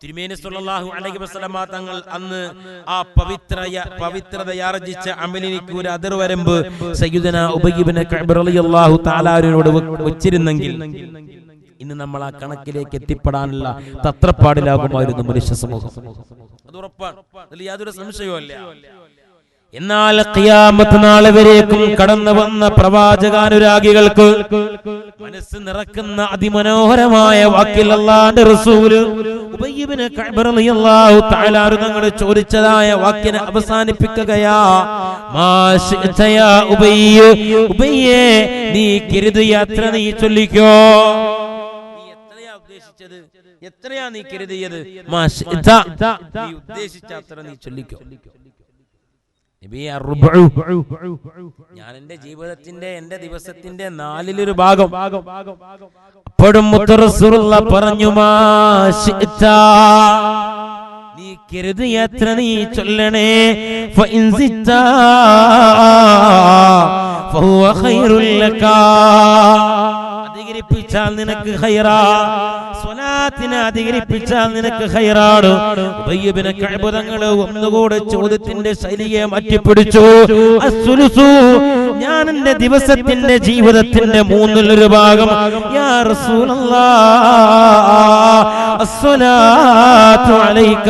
തിരുമേനി സ്വല്ലല്ലാഹു അലൈഹി വസല്ലം തങ്ങൾ അന്ന് ആ പവിത്രതയാർജിച്ച അമലിനിക്ക് ഒരു അതിർവരമ്പ് സയ്യിദുനാ ഉബയ്യ് ഇബ്നു കഅബ് റളിയല്ലാഹു തആലാനോട് വെച്ചിരുന്നെങ്കിൽ ഇന്ന് നമ്മൾ ആ കണക്കിലേക്ക് എത്തിപ്പെടാനുള്ള തത്രപ്പാടിലാകുമായിരുന്നു മനുഷ്യ സമൂഹം. അത് ഉറപ്പാണ്, അതിൽ യാതൊരു സംശയവുമില്ല. എന്നാൽ ഖിയാമത്ത് നാൾ വരേക്കും കടന്നു വന്ന പ്രവാചകാനുരാഗികൾക്ക് മനസ്സ് നിറക്കുന്ന അതിമനോഹരമായ വാക്കിൽ അല്ലാഹുവിന്റെ റസൂല് ഉബയ്യ് ഇബ്നു കഅബ് റളിയല്ലാഹു തആല തങ്ങൾ ചോദിച്ചതായ വാക്കിനെ അവസാനിപ്പിക്കുകയാ, മാ ശിഅത യാ ഉബയ്യ്, ഉബയ്യേ നീ കരുതിയ യാത്ര നീ ചൊല്ലിക്കോ, നീ എത്രയാ ഉദ്ദേശിച്ചത്, എത്രയാ നീ കരുതിയത്, മാ ശിഅത നീ ഉദ്ദേശിച്ച യാത്ര നീ ചൊല്ലിക്കോ. ഞാൻ എന്റെ ജീവിതത്തിന്റെ എന്റെ ദിവസത്തിന്റെ 4-1 ഭാഗം അപ്പോഴും മുത്ത് റസൂലുള്ളാഹി പറഞ്ഞു, മാ ശിഅത നീ കരുതിയ യാത്ര നീ ചൊല്ലണേ, ഫഇൻ സിത്ത ഫഹുവ ഖൈറുൽ ലക, അധികരിപ്പിച്ചാൽ നിനക്ക് ഖൈറാ, സ്വലാത്തിനെ അധികരിപ്പിച്ചാൽ നിനക്ക് ഖൈറാണ്. ഉബയ്യ് ഇബ്നു കഅബ് തങ്ങൾ ഒന്നുകൂടെ ചോദ്യത്തിന്റെ ശൈലിയെ മാറ്റിപ്പിടിച്ചു. അസ്സുലുസു, ഞാൻ എന്റെ ദിവസത്തിന്റെ ജീവിതത്തിന്റെ 3-1 ഭാഗം യാ റസൂലല്ലാഹ് അസ്സലാത്തു അലൈക,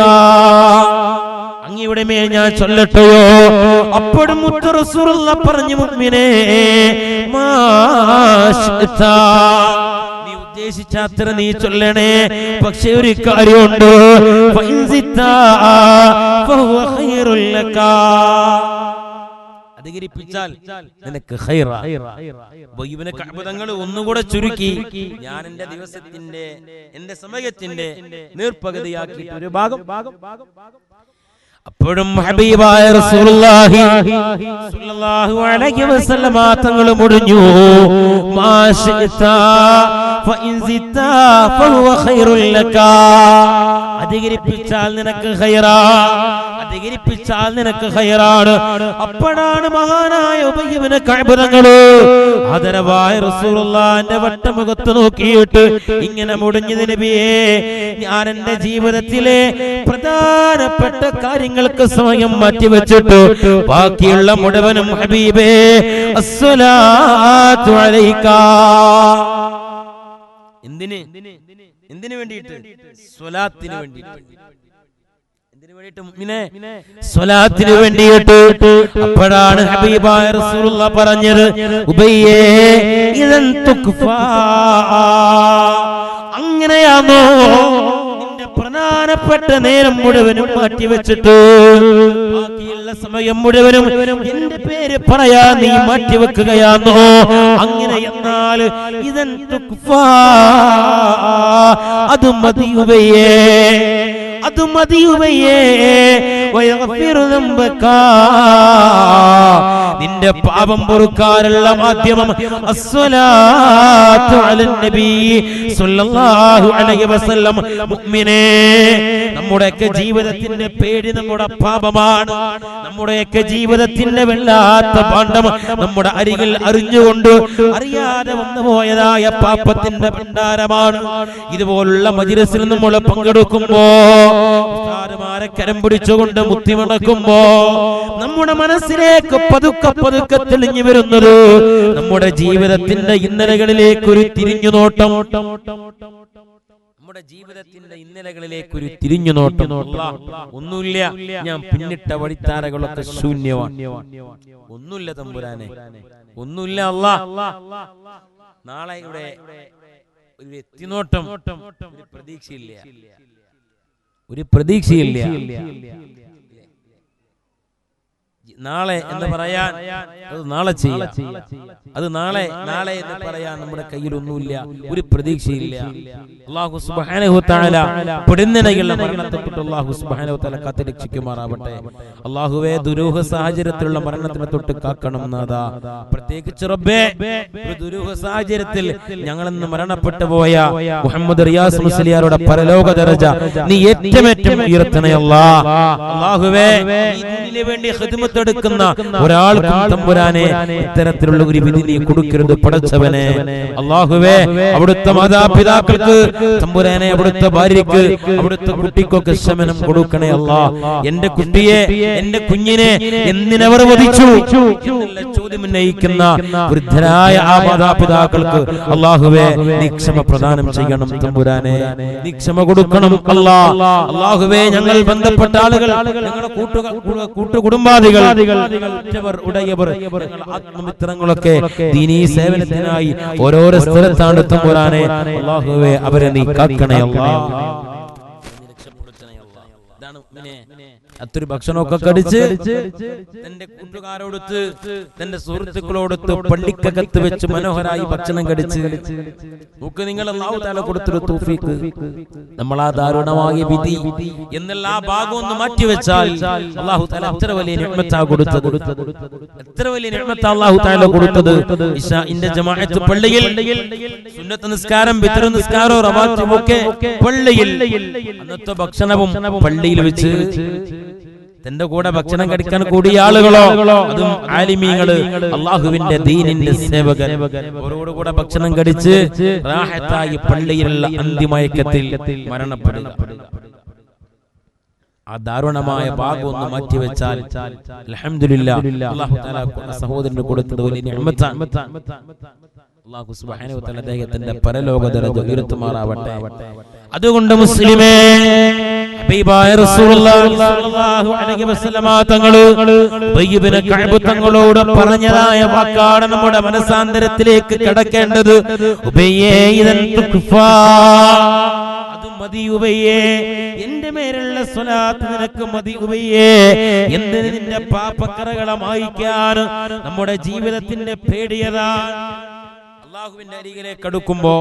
അങ്ങയുടെ മേൽ ഞാൻ ചൊല്ലട്ടെയോ? അപ്പോഴും മുത്ത് റസൂലുള്ളാഹി പറഞ്ഞു, മുഅ്മിനേ മാ ശിഅത നീ ഉദ്ദേശിച്ച അത്ര നീ ചൊല്ലണേ, പക്ഷേ ഒരു കാര്യമുണ്ട്, ഫഇൻ സിത്ത ഫഹുവ ഖൈറുൽ ലക, അധികരിപ്പിച്ചാൽ നിനക്ക് ഖൈറാ. ഉബയ്യ് ഇബ്നു കഅബ് തങ്ങൾ ഒന്നുകൂടെ ചുരുക്കി, ഞാൻ എന്റെ ദിവസത്തിന്റെ എന്റെ സമയത്തിന്റെ നേർപകുതിയാക്കി ഒരു ഭാഗം. അപ്പോഴും ഹബീബായ റസൂലുള്ളാഹി സ്വല്ലല്ലാഹു അലൈഹി വസല്ലം തങ്ങൾ മുടിഞ്ഞു, മാ ശിഅത ഫഇൻ സിത്ത ഫഹുവ ഖൈറുൽ ലക. അധികരിപ്പിച്ചാൽ നിനക്ക് ഖൈറാണ്, അധികരിപ്പിച്ചാൽ നിനക്ക് ഖൈറാണ്. അപ്പോഴാണ് മഹാനായ ഉബയ്യ് ഇബ്നു കഅബ് തങ്ങൾ ആദരവായ റസൂലുള്ളാഹിന്റെ വട്ടമുഖത്ത് നോക്കിയിട്ട് ഇങ്ങനെ മുടിഞ്ഞത്, നബിയേ, ഞാൻ എന്റെ ജീവിതത്തിലെ പ്രധാനപ്പെട്ട കാര്യങ്ങൾക്ക് സമയം മാറ്റിവെച്ചിട്ട് ബാക്കിയുള്ള മുഴുവനും ഹബീബേ അസ്സലാത്തു അലൈക. എന്തിനു വേണ്ടിയിട്ട്? സ്വലാത്തിന് വേണ്ടിയിട്ട്. എന്തിനു വേണ്ടിയിട്ട് മുഅ്മിനേ? സ്വലാത്തിന് വേണ്ടിയിട്ട്. അപ്പോഴാണ് ഹബീബായ റസൂലുള്ളാഹി പറഞ്ഞത്, ഉബയ്യേ ഇദൻ തുക്ഫാ, അങ്ങനെയാണോ നിന്റെ പ്രധാനപ്പെട്ട നേരം മുഴുവനും മാറ്റിവെച്ചിട്ട് ബാക്കിയുള്ള സമയം മുഴുവനും എന്റെ പേര് പറയാ നീ മാറ്റിവെക്കുകയാണോ? അങ്ങനെ എന്നാൽ ഇദൻ തുക്ഫാ, അത് മതി ഉബയ്യേ, അത് മതി ഉബയ്യേ. വയഗ്ഫിറു ദംബക, നിന്റെ പാപം പൊറുക്കാനുള്ള മാധ്യമം അസ്സലാത്തു അലൻ നബി സല്ലല്ലാഹു അലൈഹി വസല്ലം. മുഅ്മിനേ, നമ്മുടെയൊക്കെ ജീവിതത്തിന്റെ പേടി നമ്മുടെ പാപമാണ്. നമ്മുടെയൊക്കെ ജീവിതത്തിന്റെ വല്ലാത്ത പാണ്ഡം നമ്മുടെ അരികിൽ അറിഞ്ഞുകൊണ്ട് അറിയാതെ വന്നുപോയതായ പാപത്തിന്റെ ഭണ്ഡാരമാണ്. ഇതുപോലുള്ള മജ്‌ലിസിൽ നമ്മൾ പങ്കെടുക്കുമ്പോ, ഉസ്താദുമാരെ കരം പിടിച്ചുകൊണ്ട് മുത്തിമണക്കുമ്പോ നമ്മുടെ മനസ്സിലേക്ക് പതുക്കെ പതുക്കെ തെളിഞ്ഞു വരുന്നത് നമ്മുടെ ജീവിതത്തിന്റെ ഇന്നലകളിലേക്ക് ഒരു തിരിഞ്ഞു നോട്ടം, നമ്മുടെ ജീവിതത്തിന്റെ ഇന്നലകളിലേക്ക് ഒരു തിരിഞ്ഞു നോട്ടം. ഒന്നുമില്ല, ഞാൻ പിന്നിട്ട വഴിത്താരകളൊക്കെ ശൂന്യമാണ്. ഒന്നുമില്ല തമ്പുരാനെ, ഒന്നുമില്ല അല്ലാഹ്. നാളെ ഇവിടെ ഒരു എത്തിനോട്ടം, ഒരു പ്രതീക്ഷയില്ല, ഒരു പ്രതീക്ഷയില്ല. നാളെ എന്ന് പറയാൻ അത് നാളെ ചെയ്യാം, അത് നാളെ നാളെ എന്ന് പറയാൻ നമ്മുടെ കയ്യിൽ ഒന്നുമില്ല, ഒരു പ്രതീക്ഷയില്ല. അല്ലാഹു സുബ്ഹാനഹു വ തആല പെടുന്നതിനുള്ള മരണത്തെ തൊട്ട് അല്ലാഹു സുബ്ഹാനഹു വ തആല കാത്ത് രക്ഷിക്കുമാറാവട്ടെ. അല്ലാഹുവേ, ദുരൂഹ സാഹചര്യത്തിലുള്ള മരണത്തിനെ തൊട്ട് കാക്കണം നാഥാ. പ്രത്യേകിച്ച് റബ്ബേ, ഒരു ദുരൂഹ സാഹചര്യത്തിൽ ഞങ്ങൾ ഇന്ന് മരണപ്പെട്ടു പോയ മുഹമ്മദ് റിയാസ് മുസ്ലിയാരുടെ പരലോക ദറജ നീ ഏറ്റവും ഉയർത്തണേ അല്ലാഹ്. അല്ലാഹുവേ, ഇതിനു വേണ്ടി ഖിദ്മത്ത് എടുക്കുന്ന ഒരാൾക്കും തമ്പുരാനെ ഇത്തരത്തിലുള്ള ഒരു വിധി നീ കൊടുക്കരുത് പടച്ചവനെ. അല്ലാഹുവേ, അവിടുത്തെ മാതാപിതാക്കൾക്ക് തമ്പുരാനെ, അവിടുത്തെ ഭാര്യയ്ക്ക്, അവിടുത്തെ കുട്ടിക്കൊക്കെ ശമനം കൊടുക്കണേ അല്ലാഹ്. എന്റെ കുട്ടിയെ, എന്റെ കുഞ്ഞിനെ എന്തിനവർ വധിച്ചു എന്നുള്ള ചോദ്യം ഉന്നയിക്കുന്ന വൃദ്ധരായ ആ മാതാപിതാക്കൾക്ക് അല്ലാഹുവേ നീ ക്ഷമ പ്രദാനം ചെയ്യണം തമ്പുരാനെ, നീ ക്ഷമ കൊടുക്കണം അല്ലാഹ്. അല്ലാഹുവേ, ഞങ്ങൾ ബന്ധപ്പെട്ട ആളുകൾ, ഞങ്ങളുടെ കൂട്ടുകുടുംബാദികൾ, ഉടയവർ, ആത്മമിത്രങ്ങളൊക്കെ ദീനീ സേവനത്തിനായി ഓരോരോ സ്ഥലത്താണ് തമ്പുരാനെ. അല്ലാഹുവേ, അവരെ നീ കാക്കണേ അല്ലാഹ്. അത്തൊരു ഭക്ഷണമൊക്കെ കടിച്ച് തന്റെ കൂട്ടുകാരോടൊത്ത്, തന്റെ സുഹൃത്തുക്കളോടൊത്ത് പള്ളിക്കകത്ത് വെച്ച് മനോഹരായി ഭക്ഷണം കടിച്ച് നോക്ക്. നിങ്ങൾ അല്ലാഹു തആല കൊടുത്തൊരു തൗഫീഖ്, നമ്മൾ ആ ദാരുണമായ വിധി എന്നുള്ള ആ ഭാഗം ഒന്ന് മാറ്റിവെച്ചാൽ അല്ലാഹു തആല എത്ര വലിയ നിഅമത്താ കൊടുത്തത്, എത്ര വലിയ നിഅമത്താ അല്ലാഹു തആല കൊടുത്തത്. ഇശാഇന്റെ ജമാഅത്ത് പള്ളിയിൽ, സുന്നത്ത് നിസ്കാരം, വിത്ർ നിസ്കാരം, റവാത്തിബ് ഒക്കെ പള്ളിയിൽ, അന്നത്തെ ഭക്ഷണവും പള്ളിയിൽ വെച്ച് തന്റെ കൂടെ ഭക്ഷണം കഴിക്കാൻ കൂടിയ ആളുകളോ, അതും ആലിമീങ്ങള്, അള്ളാഹുവിന്റെ ദീനിന്റെ സേവകർ, അവരോട് കൂടെ ഭക്ഷണം കഴിച്ച് റാഹത്തായി പള്ളിയിലുള്ള അന്തിമയക്കത്തിൽ മരണപ്പെടുക. ആ ദാരുണമായ ഭാഗം ഒന്ന് മാറ്റിവെച്ചാൽ അൽഹംദുലില്ലാഹ്, അല്ലാഹു തആല സഹോദരന് കൊടുത്തത് വലിയ നിഅമത്താണ്. അല്ലാഹു സുബ്ഹാനഹു വ തആല അദ്ദേഹത്തിന്റെ പരലോക ദറജ ഉയർത്തുമാറാവട്ടെ. അതുകൊണ്ട് മുസ്ലിമേ, ഹബീബായ റസൂലുള്ളാഹി സ്വല്ലല്ലാഹു അലൈഹി വസല്ലമ തങ്ങള് ഉബയ്യ് ഇബ്നു കഅബ് തങ്ങളോട് പറഞ്ഞതായ വാക്കാണ് നമ്മുടെ മനസാന്തരത്തിലേക്ക് കടക്കേണ്ടത്. ഉബയ്യേ ഇദൻ തുക്ഫാ, അത് മതി ഉബയ്യേ, എന്റെ മേലുള്ള സ്വലാത്ത് നിനക്ക് മതി ഉബയ്യേ. എന്തിന് നിന്റെ പാപക്കറകളെ മായ്ക്കാൻ നമ്മുടെ ജീവിതത്തിന്റെ പേടിയതാണ്. അല്ലാഹുവിന്റെ അരികിലേക്ക് അടുക്കുമ്പോ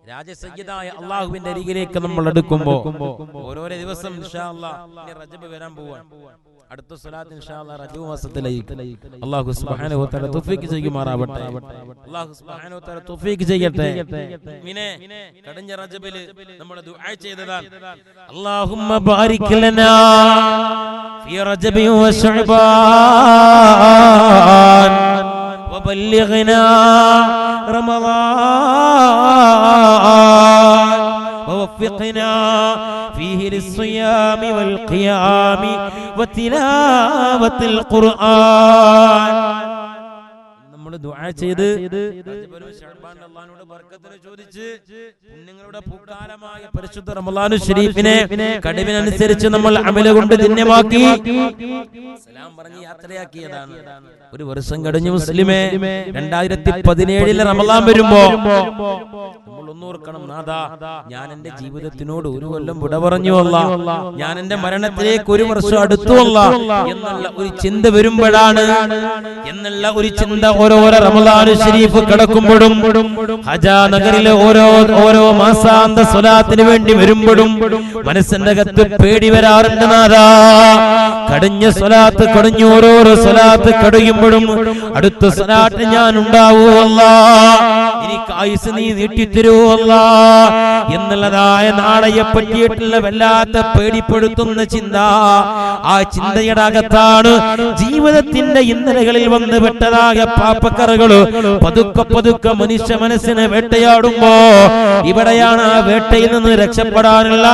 രാജസയ്യിദായ അല്ലാഹുവിന്റെ അരികിലേക്ക് നമ്മൾ അടുക്കുമ്പോൾ ഓരോരോ ദിവസം ഇൻഷാ അല്ലാഹ് റജബ് വരാൻ പോവാണ്. അടുത്ത സ്വലാത്ത് ഇൻഷാ അല്ലാഹ് റജബ് മാസത്തിലേക്ക് അല്ലാഹു സുബ്ഹാനഹു വ തആല തൗഫീഖ് ചെയ്യുമാറാവട്ടെ. അല്ലാഹു സുബ്ഹാനഹു വ തആല തൗഫീഖ് ചെയ്യട്ടെ. മിനെ കഴിഞ്ഞ റജബിൽ നമ്മൾ ദുആ ചെയ്തതാണ്, അല്ലാഹുമ്മ ബാരിക് ലനാ ഫീ റജബി വ ശഅബാൻ വബല്ലിഗ്നാ റമളാൻ ووفقنا فيه للصيام والقيام وتلاوة القرآن. നമ്മൾ ദുആ ചെയ്ത് അല്ലാഹുവിനോട് ബർക്കത്തിനെ ചോദിച്ച് പുണ്യങ്ങളുടെ പൂക്കാലമായ പരിശുദ്ധ റമളാൻ ശരീഫിനെ കഴിവിനനുസരിച്ച് നമ്മൾ അമല കൊണ്ട് ധന്യമാക്കി സലാം പറഞ്ഞ് യാത്രയാക്കിയതാണ്. ഒരു വർഷം കഴിഞ്ഞു മുസ്ലിമേ, 2017 റമളാൻ വരുമ്പോ നമ്മൾ ഒന്നോർക്കണം, നാഥാ ഞാൻ എന്റെ ജീവിതത്തിനോട് ഒരു കൊല്ലം വിട പറഞ്ഞു അല്ലാ, ഞാൻ എന്റെ മരണത്തിലേക്ക് ഒരു വർഷം അടുത്തു അല്ലാ എന്നുള്ള ഒരു ചിന്ത വരുമ്പോഴാണ്, എന്നുള്ള ഒരു ചിന്ത ഓരോ റമളാൻ ശരീഫ് കടക്കുമ്പോഴും ഹജാ നഗറിലെ ഓരോ മാസാന്ത സ്വലാത്തിന് വേണ്ടി വരുമ്പോഴും മനസ്സിന്റെ അകത്ത് പേടി വരാറുണ്ട്. നാഥാ കടിഞ്ഞ സ്വലാത്ത് കടിഞ്ഞു, ഓരോരോ സ്വലാത്ത് കടിയുമ്പോഴും അടുത്ത സ്വലാത്ത് ഞാൻ ഉണ്ടാവൂ അല്ലാ, എനിക്ക് ആയുസ് നീ നീട്ടിത്തരൂ അല്ലാ എന്നുള്ളതായ നാളെയെ പറ്റിയിട്ടുള്ള വല്ലാത്ത പേടിപ്പെടുത്തുന്ന ചിന്ത. ആ ചിന്തയുടെ അകത്താണ് ജീവിതത്തിന്റെ ഇന്നലകളിൽ വന്ന് പെട്ടതായ പാപക്കറകള് പതുക്കെ പതുക്കെ മനുഷ്യ മനസ്സിനെ വേട്ടയാടുമ്പോ ഇവിടെയാണ് ആ വേട്ടയിൽ നിന്ന് രക്ഷപ്പെടാനുള്ള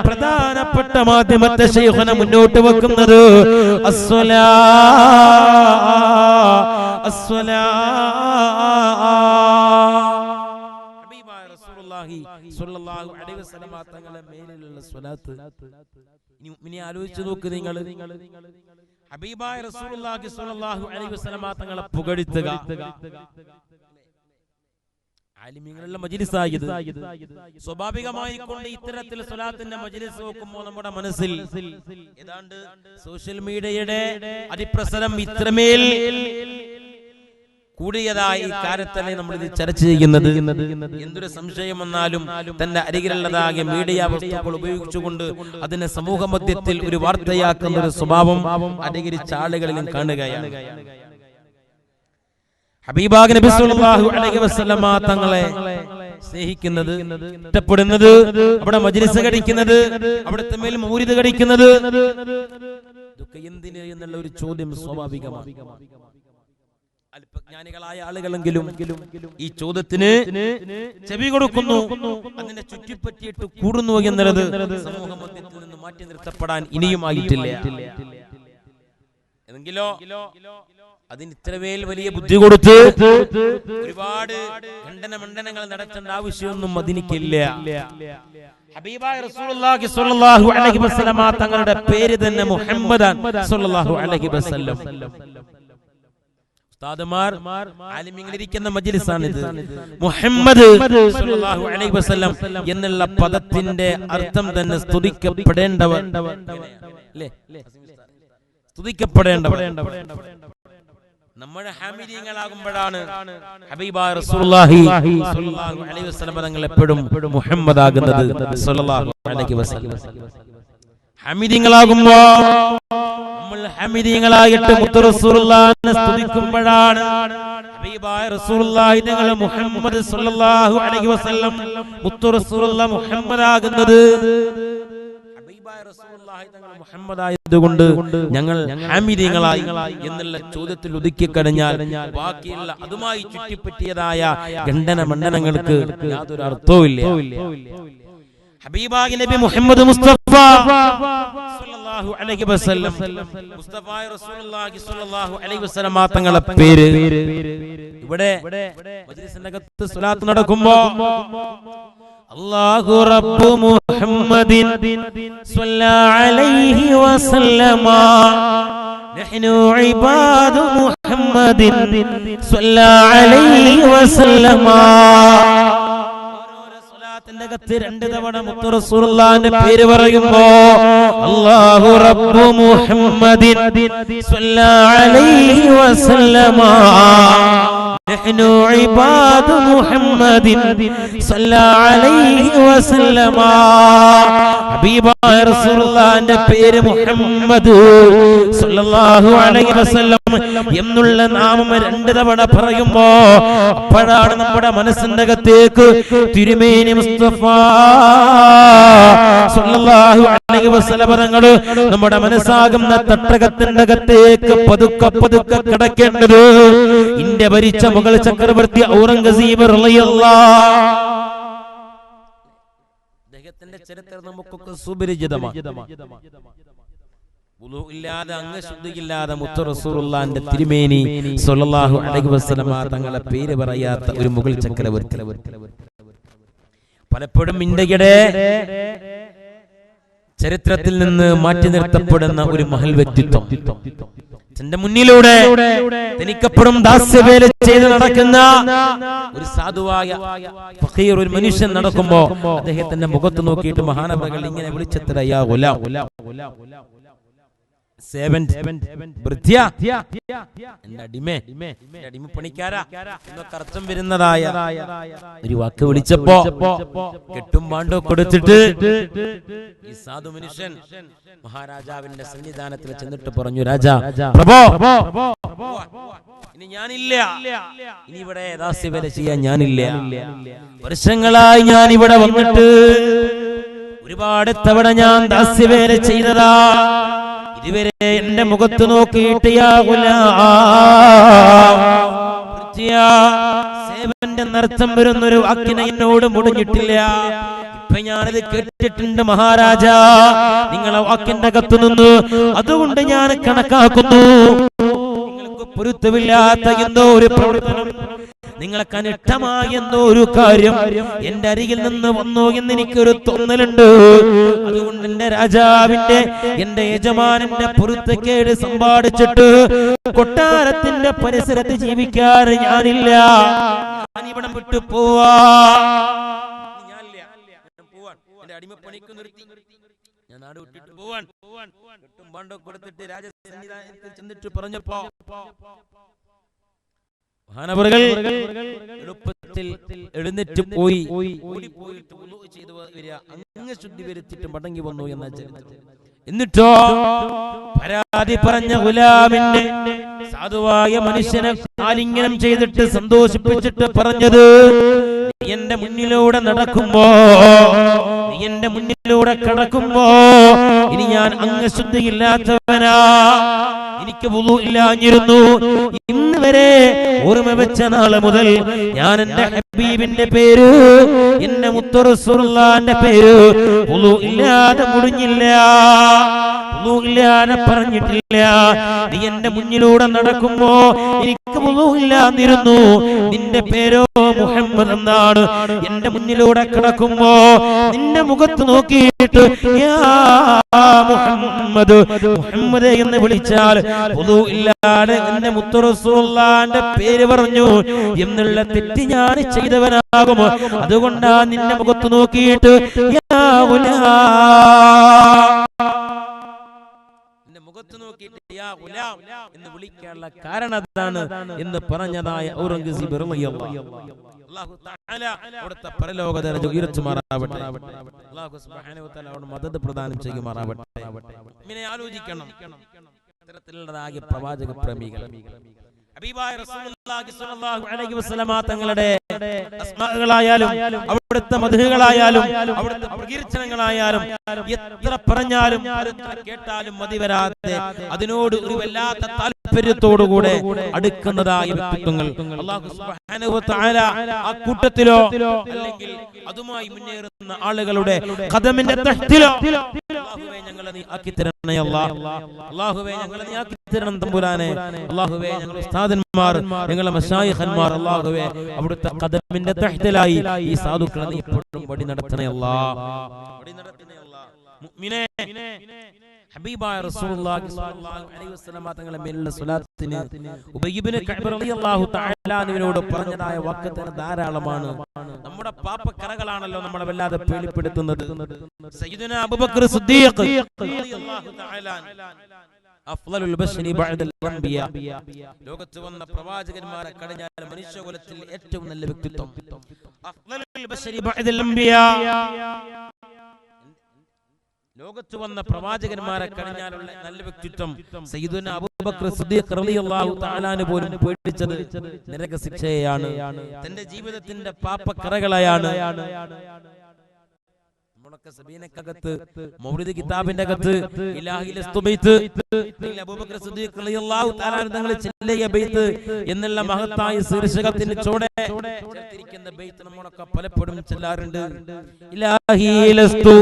പ്രധാനപ്പെട്ട മാധ്യമത്തെ ശൈഖുന മുന്നോട്ട് വെക്കുന്നത്. അസ്സലാ അസ്സലാ ഹബീബായ റസൂലുള്ളാഹി സ്വല്ലല്ലാഹു അലൈഹി വസല്ലം തങ്ങളുടെ മേലിലുള്ള സ്വലാത്ത്. ഇനി ആലോചിച്ചു നോക്ക് നിങ്ങൾ, ഹബീബായ റസൂലുള്ളാഹി സ്വല്ലല്ലാഹു അലൈഹി വസല്ലം തങ്ങളെ പുകഴ്ത്തുക. ആലിമീങ്ങളുടെ മജ്ലിസായത് സ്വാഭാവികമായി കൊണ്ട് ഇത്തരത്തിൽ സ്വലാത്തിന്റെ മജ്ലിസ് നോക്കുമ്പോൾ നമ്മുടെ മനസ്സിൽ ഏതാണ്ട് സോഷ്യൽ മീഡിയയുടെ അതിപ്രസരം ഇത്രമേൽ കൂടിയതായി കാര്യത്തന്നെ നമ്മൾ ഇത് ചർച്ച ചെയ്യുന്നത്. എന്തൊരു സംശയം വന്നാലും തന്റെ അരികിലുള്ളതാകെ മീഡിയ വസ്തുക്കൾ ഉപയോഗിച്ചുകൊണ്ട് അതിനെ സമൂഹ മധ്യത്തിൽ ഒരു വാർത്തയാക്കുന്ന ഒരു സ്വഭാവം അധികരിച്ച ആളുകളിലും കാണുകയാണ്. ഹബീബാഗ് നബി സല്ലല്ലാഹു അലൈഹി വസല്ലമ തങ്ങളെ സ്നേഹിക്കുന്നത്, ഇഷ്ടപ്പെടുന്നത്, അവിടെ മജ്ലിസ് കഴിക്കുന്നത്, അവിടുത്തെ മേൽ മൗലിദ് കഴിക്കുന്നത്, ഇതൊക്കെ എന്തിന് എന്നുള്ള ഒരു ചോദ്യം സ്വാഭാവികമാണ്. അല്പജ്ഞാനികളായ ആളുകളെങ്കിലും ഈ ചോദ്യത്തിന് ചെവി കൊടുക്കുന്നു, അതിനെ ചുറ്റിപ്പറ്റിയിട്ട് കൂടുന്നു എന്നുള്ളത് സമൂഹ മധ്യത്തിൽ നിന്ന് മാറ്റി നിർത്തപ്പെടാൻ ഇനിയും ആയിട്ടില്ല. എന്നെങ്കിലോ അതിന് ഇത്രമേൽ വലിയ ബുദ്ധി കൊടുത്ത് ഒരുപാട് ഖണ്ഡനമണ്ഡനങ്ങൾ നടത്തേണ്ട ആവശ്യമൊന്നും അതിനിക്കില്ല. ഹബീബായ റസൂലുള്ളാഹി സ്വല്ലല്ലാഹു അലൈഹി വസല്ലം തങ്ങളുടെ പേര് തന്നെ മുഹമ്മദാൻ സ്വല്ലല്ലാഹു അലൈഹി വസല്ലം. ഉസ്താദുമാർ ആലിമീങ്ങൾ ഇരിക്കുന്ന മജ്ലിസാണിത്. മുഹമ്മദ് സ്വല്ലല്ലാഹു അലൈഹി വസല്ലം എന്നുള്ള പദത്തിന്റെ അർത്ഥം തന്നെ സ്തുതിക്കപ്പെടേണ്ടവൻ, അല്ലേ? സ്തുതിക്കപ്പെടേണ്ടവൻ. നമ്മുടെ ഹാമിദീങ്ങളാകുമ്പോഴാണ് ഹബീബായ റസൂലുള്ളാഹി സ്വല്ലല്ലാഹു അലൈഹി വസല്ലം തങ്ങൾ എപ്പോഴും മുഹമ്മദ് ആകുന്നത് സ്വല്ലല്ലാഹു അലൈഹി വസല്ലം. ഹാമിദീങ്ങളാകുമ്പോ നമ്മൾ ഹാമിദീങ്ങളായിട്ട് മുത്ത് റസൂലുള്ളാഹിനെ സ്തുതിക്കുമ്പോഴാണ് ഹബീബായ റസൂലുള്ളാഹി തങ്ങൾ മുഹമ്മദ് സ്വല്ലല്ലാഹു അലൈഹി വസല്ലം മുത്ത് റസൂലുള്ളാഹി മുഹമ്മദ് ആകുന്നത്. മുഹമ്മദായതുകൊണ്ട് ഞങ്ങൾ ഹാമിദീങ്ങളായി എന്നുള്ള ചോദ്യത്തിൽ ഒതുക്കി കഴിഞ്ഞാൽ ബാക്കിയുള്ള അതുമായി ചുറ്റിപ്പറ്റിയതായ ഖണ്ഡന മണ്ഡനങ്ങൾക്ക് യാതൊരു അർത്ഥവുമില്ല. ഹബീബായ നബി മുഹമ്മദ് മുസ്തഫ സ്വല്ലല്ലാഹു അലൈഹി വസല്ലം, മുസ്തഫായ റസൂലുള്ളാഹി സ്വല്ലല്ലാഹു അലൈഹി വസല്ലം തങ്ങളുടെ പേര് ഇവിടെ മജ്ലിസിന്റെ അകത്ത് സ്വലാത്ത് നടക്കുമ്പോ അല്ലാഹു റബ്ബു മുഹമ്മദിൻ സ്വല്ലല്ലാഹു അലൈഹി വസല്ലമ നഹ്നു ഇബാദു മുഹമ്മദിൻ സ്വല്ലല്ലാഹു അലൈഹി വസല്ലമ. ഓരോ സ്വലാത്തിന്റെ അകത്ത് രണ്ട് തവണ മുത്ത് റസൂലുള്ളാഹിന്റെ പേര് പറയുമ്പോ അല്ലാഹു റബ്ബു മുഹമ്മദിൻ സ്വല്ലല്ലാഹു അലൈഹി വസല്ലമ നഹ്നു ഇബാദു മുഹമ്മദിൻ സല്ലല്ലാഹു അലൈഹി വസല്ലമ. ഹബീബായ റസൂലുള്ളാഹിന്റെ പേര് മുഹമ്മദ് സല്ലല്ലാഹു അലൈഹി വസല്ലം എന്നുള്ള നാമം 2 തവണ പറയുമ്പോ അപ്പോഴാണ് നമ്മുടെ മനസ്സിന്റെ അകത്തേക്ക് തിരുമേനി മുസ്തഫ സല്ലല്ലാഹു അലൈഹി വസല്ലം തങ്ങൾ നമ്മുടെ മനസ്സാകുന്ന തട്ടകത്തിന്റെ അകത്തേക്ക് പതുക്കെ പതുക്കെ കിടക്കേണ്ടത് ഇന്ത്യ ഭരിച്ച മുഗൾ ചക്രവർത്തി ഔറംഗസീബ് റളിയല്ലാഹു അദ്ദേഹത്തിന്റെ ചരിത്രം നമുക്കൊക്കെ സുപരിചിതമാണ്. ഇല്ലാതെ അംഗശുദ്ധിയില്ലാതെ മുത്ത് റസൂലുള്ളാഹിന്റെ തിരുമേനി സ്വല്ലല്ലാഹു അലൈഹി വസല്ലം തങ്ങളെ പേര് പറയാത്ത ഒരു മുഗൾ ചക്രവർത്തി പലപ്പോഴും ഇന്ത്യയുടെ ചരിത്രത്തിൽ നിന്ന് മാറ്റി നിർത്തപ്പെടുന്ന ഒരു മഹൽ വ്യക്തിത്വം. തന്റെ മുന്നിലൂടെ തനിക്കപ്പുറം ദാസ്യവേല ചെയ്ത് നടക്കുന്ന ഒരു സാധുവായ ഫഖീർ, ഒരു മനുഷ്യൻ നടക്കുമ്പോ അദ്ദേഹത്തിന്റെ മുഖത്ത് നോക്കിയിട്ട് മഹാനവറുകൾ ഇങ്ങനെ വിളിച്ചത്ര യാ ഗുലാം, പണിക്കാരാ എന്നൊക്കെ അർത്ഥം വരുന്നതായ ഒരു വാക്ക് വിളിച്ചപ്പോ കെട്ടും പാണ്ടോ കൊടുത്തിട്ട് ഈ സാധു മനുഷ്യൻ മഹാരാജാവിന്റെ സന്നിധാനത്തിൽ ചെന്നിട്ട് പറഞ്ഞു, രാജാ പ്രഭോ, ഇനി ഞാനില്ല, ഇനി ഇവിടെ ദാസ്യവേല ചെയ്യാൻ ഞാനില്ല. വർഷങ്ങളായി ഞാൻ ഇവിടെ വന്നിട്ട് ഒരുപാട് തവണ ഞാൻ ദാസ്യവേല ചെയ്തതാ. ഇതുവരെ എന്റെ മുഖത്ത് നോക്കിയിട്ട് സേവന്റെ നൃത്തം വരുന്നൊരു വാക്കിനെ എന്നോട് മുടിഞ്ഞിട്ടില്ല. ഇപ്പൊ ഞാനത് കേട്ടിട്ടുണ്ട് മഹാരാജാ, നിങ്ങളെ വാക്കിന്റെ അകത്തു നിന്ന്. അതുകൊണ്ട് ഞാൻ കണക്കാക്കുന്നു നിങ്ങൾക്ക് പൊരുത്തമില്ലാത്ത എന്തോ ഒരു പ്രവർത്തനം, നിങ്ങൾക്ക് അനിഷ്ടമായ എന്തോ ഒരു കാര്യം എന്റെ അരികിൽ നിന്ന് വന്നു എന്ന് എനിക്കൊരു തോന്നലുണ്ട്. അതുകൊണ്ട് എന്റെ രാജാവിന്റെ, എന്റെ യജമാനന്റെ പൊരുത്തക്കേട് സമ്പാദിച്ചിട്ട് കൊട്ടാരത്തിന്റെ പരിസരത്ത് ജീവിക്കാൻ ഞാനില്ല. ഞാൻ ഇവിടെ വിട്ടു പോവാ, എന്റെ അടിമപ്പണിക്ക് നിർത്തി ഞാൻ നാട് വിട്ടിട്ട് പോവാൻ. കെട്ടും പാണ്ടോ കൊടുത്തിട്ട് രാജസന്നിധാനത്തിൽ ചെന്നിട്ട് പറഞ്ഞപ്പോ മഹാനവറുകൾ എളുപ്പത്തിൽ എഴുന്നേറ്റ് പോയി, ഓടിപ്പോയിട്ട് വുളൂ ചെയ്തു വരിക, അങ്ങ് ശുദ്ധി വരുത്തിട്ട് മടങ്ങി വന്നു എന്ന ചരിത്രം. എന്നിട്ടോ പരാതി പറഞ്ഞ ഗുലാമിന്റെ സാധുവായ മനുഷ്യനെ ആലിംഗനം ചെയ്തിട്ട് സന്തോഷിപ്പിച്ചിട്ട് പറഞ്ഞത്, നീ എന്റെ മുന്നിലൂടെ നടക്കുമ്പോ, നീ എന്റെ മുന്നിലൂടെ കടക്കുമ്പോ ഇനി ഞാൻ അംഗശുദ്ധിയില്ലാത്തവനാ, എനിക്ക് വുളൂ ഇല്ലാഞ്ഞിരുന്നു. ഇന്ന് വരെ ഓർമ്മ വെച്ച നാളെ മുതൽ ഞാൻ എന്റെ ഹബീബിന്റെ പേര്, എന്റെ മുത്ത് റസൂലുള്ളാഹിന്റെ പേര് വുളൂ ഇല്ലാതെ മുടിഞ്ഞില്ല, വുളൂ ഇല്ലാതെ പറഞ്ഞിട്ടില്ല. നീ എന്റെ മുന്നിലൂടെ നടക്കുമ്പോ എനിക്ക് വുളൂ ഇല്ലാതിരുന്നു, നിന്റെ പേരോ മുഹമ്മദ് എന്നാണ്. എന്റെ മുന്നിലൂടെ കിടക്കുമ്പോ നിന്റെ മുഖത്ത് നോക്കിയിട്ട് യാ മുഹമ്മദ്, മുഹമ്മദ് എന്ന് വിളിച്ചാൽ വുളൂ ഇല്ലാതെ എന്റെ മുത്ത് റസൂലുള്ളാഹിന്റെ പേര് പറഞ്ഞു എന്നുള്ള തെറ്റ് ഞാൻ ചെയ്തവനാകുമോ? അതുകൊണ്ടാ നിന്റെ മുഖത്ത് നോക്കിയിട്ട് യാ ഗുലാം, മുഖത്ത് നോക്കിയിട്ട് യാ ഗുലാം എന്ന് വിളിക്കാനുള്ള കാരണം അതാണ് എന്ന് പറഞ്ഞതായ ഔറംഗസീബ് റളിയല്ലാഹു അല്ലാഹു തആല അവിടുത്തെ പരലോക ദർജ ഉയർത്തുമാറാവട്ടെ. അല്ലാഹു സുബ്ഹാനഹു വ തആല അവരുടെ മദദ് പ്രദാനം ചെയ്യുമാറാവട്ടെ. ഇങ്ങനെ ആലോചിക്കണം ഇത്തരത്തിലുള്ളതായ പ്രവാചക പ്രേമികൾ. ഹബീബായ റസൂലുള്ളാഹി സ്വല്ലല്ലാഹു അലൈഹി വസല്ലം തങ്ങളുടെ അസ്മാകളായാലും അവിടുത്തെ മദ്ഹുകളായാലും അവിടുത്തെ പ്രകീർത്തനങ്ങളായാലും എത്ര പറഞ്ഞാലും കേട്ടാലും മതി വരാതെ അതിനോട് ഒരു വല്ലാത്ത താല്പര്യത്തോടുകൂടെ അടുക്കുന്നതായ വ്യക്തിത്വങ്ങൾ അല്ലാഹു സുബ്ഹാനഹു വ തആല ആ കൂട്ടത്തിലോ അല്ലെങ്കിൽ അതുമായി മുന്നേറുന്ന ആളുകളുടെ ഖദമിന്റെ തഹ്തിലോ അല്ലാഹുവേ ഞങ്ങളെ നീ ആക്കി തരണേ അല്ലാഹ്. അല്ലാഹുവേ ഞങ്ങളെ നീ ആക്കി തരണം തമ്പുരാനെ. അല്ലാഹുവേ ഞങ്ങളുടെ ഉസ്താദന്മാർ, ഞങ്ങളുടെ മശായിഖന്മാർ അല്ലാഹുവേ അവിടുത്തെ ഖദമിന്റെ തഹ്തിലായി ഈ സാധുക്കളെ നീ എപ്പോഴും വടി നടത്തണേ അല്ലാഹ്, വടി നടത്തണേ അല്ലാഹ്. മുഅ്മിനേ, ഹബീബായ റസൂലുള്ളാഹി സ്വല്ലല്ലാഹു അലൈഹി വസല്ലം തങ്ങളുടെ മേലുള്ള സ്വലാത്തിന് ഉബയ്യ് ഇബ്നു കഅബ് റളിയല്ലാഹു തആല അൻഹുവിനോട് പറഞ്ഞതായ വാക്കത്തിന് ധാരാളമാണ്. നമ്മുടെ പാപക്കറകളാണല്ലോ നമ്മളെ വല്ലാതെ പേടിപ്പെടുത്തുന്നത്. സയ്യിദുനാ അബൂബക്കർ സിദ്ദീഖ് റളിയല്ലാഹു തആല അഫ്ളലുൽ ബശരി ബഅദൽ അംബിയാ, ലോകത്ത് വന്ന പ്രവാചകന്മാരെ കഴിഞ്ഞാൽ മനുഷ്യകുലത്തിൽ ഏറ്റവും നല്ല വ്യക്തിത്വം അഫ്ളലുൽ ബശരി ബഅദൽ അംബിയാ, ലോകത്ത് വന്ന പ്രവാചകന്മാരെ കഴിഞ്ഞാലുള്ള നല്ല വ്യക്തിത്വം സയ്യിദുനാ അബൂബക്കർ സിദ്ദീഖ് റളിയല്ലാഹു തആല അൻഹു പോലും പേടിച്ചത് നരകശിക്ഷയെയാണ്, തന്റെ ജീവിതത്തിന്റെ പാപക്കറകളെയാണ്. സബീനക്കകത്ത് മൗലിദ് കിതാബിന്റെ അകത്ത് ഇലാഹി ലസ്തു ബൈത്ത് അബൂബക്കർ സിദ്ദീഖ് റളിയല്ലാഹു തആല തങ്ങൾ ചെല്ലിയ ബൈത്ത് എന്നുള്ള മഹത്തായ ശീർഷകത്തിന് ചുവടെ ചേർത്തിരിക്കുന്ന ബൈത്ത് നമ്മളൊക്കെ പലപ്പോഴും ചൊല്ലാറുണ്ട്. ഇലാഹി ലസ്തു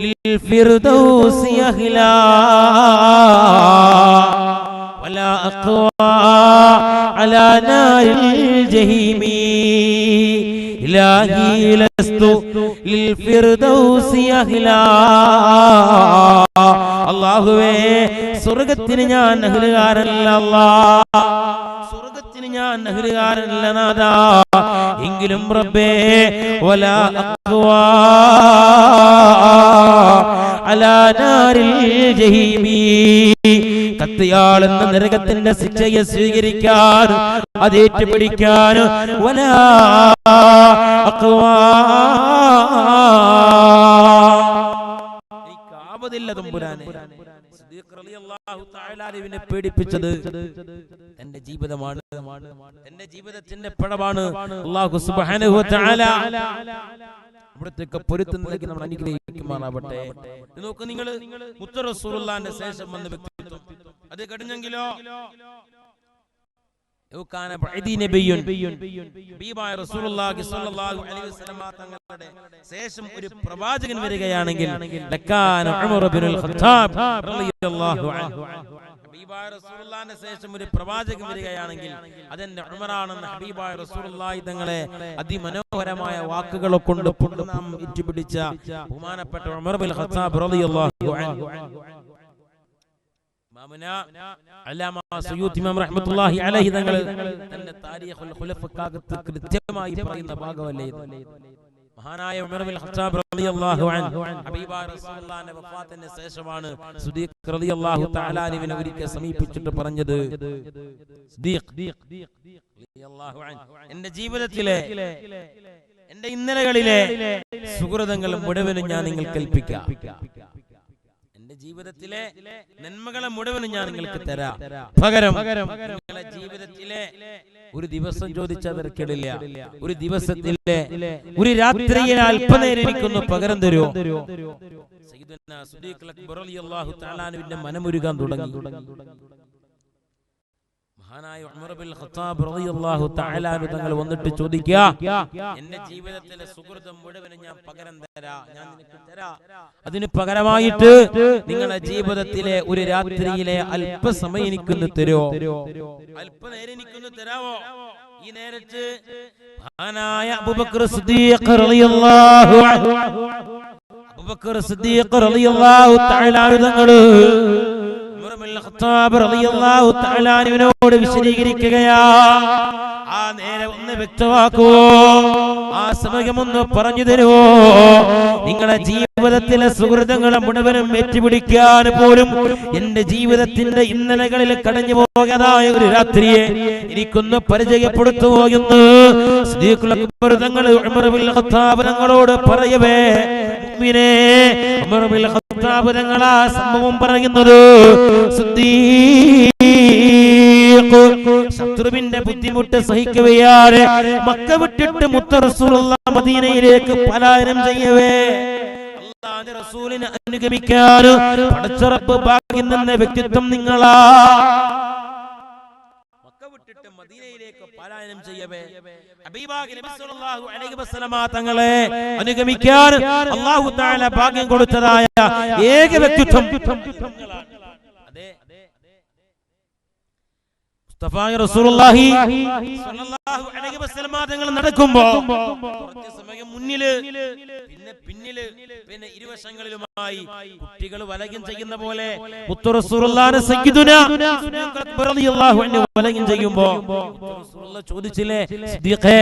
ലിൽ ഫിർദൗസി അഹ്ലാ വലാ അഖ്വാ അലാ നാരിൽ ജഹീമി, ഇലാഹി ലസ്തു ലിൽ ഫിർദൗസി അഹ്ലാ, അല്ലാഹുവേ സ്വർഗ്ഗത്തിന് ഞാൻ അഹ്ലുകാരനല്ല, അല്ലാഹ് സ്വർഗ്ഗത്തിന് ഞാൻ അഹ്ലുകാരനല്ല നാഥാ, എങ്കിലും റബ്ബേ വലാ അഖ്വാ അലാ നാരിൽ ജഹീമി, കത്തിയാളുന്ന നരകത്തിന്റെ ശിക്ഷയെ സ്വീകരിക്കാൻ അതേറ്റുപിടിക്കാൻ വലാ അഖ്വാ എനിക്കാവതില്ല തമ്പുരാനെ. സിദ്ദീഖ് റളിയല്ലാഹു തആല അൻഹുവിനെ പേടിപ്പിച്ചത് തന്റെ ജീവിതമാണ്, തന്റെ ജീവിതത്തിന്റെ പഴമാണ്. അല്ലാഹു സുബ്ഹാനഹു വ തആല ഇവിടത്തേക്ക് പൊരുത്തുന്നതിലേക്ക് നമ്മൾ അനുഗ്രഹിക്കുമാറാവട്ടെ. നോക്ക്, നിങ്ങൾ മുത്ത് റസൂലുള്ളാഹിന്റെ ശേഷം വന്ന വ്യക്തിത്വം അത് കഴിഞ്ഞെങ്കിലോ തങ്ങളുടെ ശേഷം ഒരു പ്രവാചകൻ വരികയാണെങ്കിൽ ശേഷം ഒരു പ്രവാചകൻ വരികയാണെങ്കിൽ അതെന്റെ ഉമറാണെന്ന് ഹബീബായ റസൂലുള്ളാഹി തങ്ങളെ അതിമനോഹരമായ വാക്കുകളെ കൊണ്ട് ഏറ്റുപിടിച്ച ബഹുമാനപ്പെട്ട ഉമർ ബിൻ ഖത്താബ് റളിയല്ലാഹു അൻഹു തന്റെ താരീഖുൽ ഖുലഫക്കാകത്ത് കൃത്യമായി പറയുന്ന ഭാഗമല്ലേ ഇത്. മഹാനായ ഉമർ ബിൻ ഖത്താബ് റളിയല്ലാഹു അൻഹു ഹബീബായ റസൂലുള്ളാഹിന്റെ വഫാത്തിന് ശേഷമാണ് സിദ്ദീഖ് റളിയല്ലാഹു തആല അൻഹുവിനെ ഒരിക്കൽ സമീപിച്ചിട്ട് പറഞ്ഞത്, സിദ്ദീഖ് റളിയല്ലാഹു അൻഹു, എന്റെ ജീവിതത്തിലെ എന്റെ ഇന്നലകളിലെ സുഹൃതങ്ങൾ മുഴുവനും ഞാൻ നിങ്ങൾക്ക് കൽപ്പിക്കാം, എന്റെ ജീവിതത്തിലെ നന്മകളെ മുഴുവനും ഞാൻ നിങ്ങൾക്ക് തരാം, പകരം നിങ്ങളുടെ ജീവിതത്തിലെ ഒരു ദിവസം ചോദിച്ചാൽ തിരക്കിടില്ല, ഒരു ദിവസത്തിലെ ഒരു രാത്രിയിൽ അല്പനേരം എനിക്കൊന്ന് പകരം തരുമോ? സയ്യിദുനാ സിദ്ദീഖ് അക്ബർ റളിയല്ലാഹു തആല അൻഹുവിന്റെ മനമുരുകാൻ തുടങ്ങി. മഹാനായ ഉമർ ബിൻ ഖത്താബ് റളിയല്ലാഹു തആല അൻഹു തങ്ങൾ വന്നിട്ട് ചോദിക്കുക, എന്റെ ജീവിതത്തിലെ സുഹൃതം മുഴുവനും ഞാൻ പകരം തരാം, ഞാൻ നിനക്ക് തരാം, അതിന് പകരമായിട്ട് നിങ്ങളുടെ ജീവിതത്തിലെ ഒരു രാത്രിയിലെ അല്പസമയം എനിക്കൊന്ന് തരുമോ? അല്പനേരം എനിക്കൊന്ന് തരാമോ? ഈ നേരത്ത് മഹാനായ അബൂബക്കർ സിദ്ദീഖ് റളിയല്ലാഹു അൻഹു അബൂബക്കർ സിദ്ദീഖ് റളിയല്ലാഹു തആല അൻഹു തങ്ങൾ ോട് വിശദീകരിക്കുകയാ. ആ നേരം ഒന്ന് വ്യക്തമാക്കുവോ? ആ സമയം ഒന്ന് പറഞ്ഞു തരുവോ? നിങ്ങളുടെ ജീവിതത്തിലെ സുഹൃത്തുക്കളെ മുഴുവനും ഏറ്റുപിടിക്കാൻ പോലും എന്റെ ജീവിതത്തിന്റെ ഇന്നലകളിൽ കടഞ്ഞു പോകാതായ ഒരു രാത്രിയെ എനിക്കൊന്ന് പരിചയപ്പെടുത്തുമോ എന്ന് സിദ്ദീഖുൽ അക്ബർ തങ്ങൾ ഉമർ ബിൻ ഖത്താബ് തങ്ങളോട് പറയവേ, മുഅ്മിനേ, ഉമർ ബിൻ ഖത്താബ് തങ്ങൾ ആ സംഭവം പറയുന്നത് ശത്രുവിന്റെ ബുദ്ധിമുട്ട് സഹിക്കവെയാറെ മക്ക വിട്ടിട്ട് മുത്ത റസൂലുള്ളാഹി മദീനയിലേക്ക് പലായനം ചെയ്യവേ അല്ലാഹുവിന്റെ റസൂലിനെ അനുഗമിക്കാൻ പടച്ച റബ്ബ് ഭാഗ്യം തന്ന വ്യക്തിത്വം നിങ്ങളാ. മക്ക വിട്ടിട്ട് മദീനയിലേക്ക് പലായനം ചെയ്യവേ ഹബീബായ നബി സല്ലല്ലാഹു അലൈഹി വസല്ലമ തങ്ങളെ അനുഗമിക്കാൻ അല്ലാഹു തആല ഭാഗ്യം കൊടുത്തതായ ഏക വ്യക്തിത്വം നിങ്ങളാണ്. അതെ, റസൂലുള്ളാഹി സ്വല്ലല്ലാഹു അലൈഹി വസല്ലം തങ്ങൾ നടക്കുമ്പോ കുറച്ച് സമയം മുന്നില് പിന്നെ പിന്നില് പിന്നെ ഇരുവശങ്ങളിലുമായി കുട്ടികൾ വലയം ചെയ്യുന്ന പോലെ മുത്തു റസൂലുള്ളാഹിനെ സയ്യിദുനാ റളിയല്ലാഹു അൻഹു വലയം ചെയ്യുമ്പോ റസൂലുള്ളാഹി ചോദിച്ചില്ലേ സിദ്ദീഖേ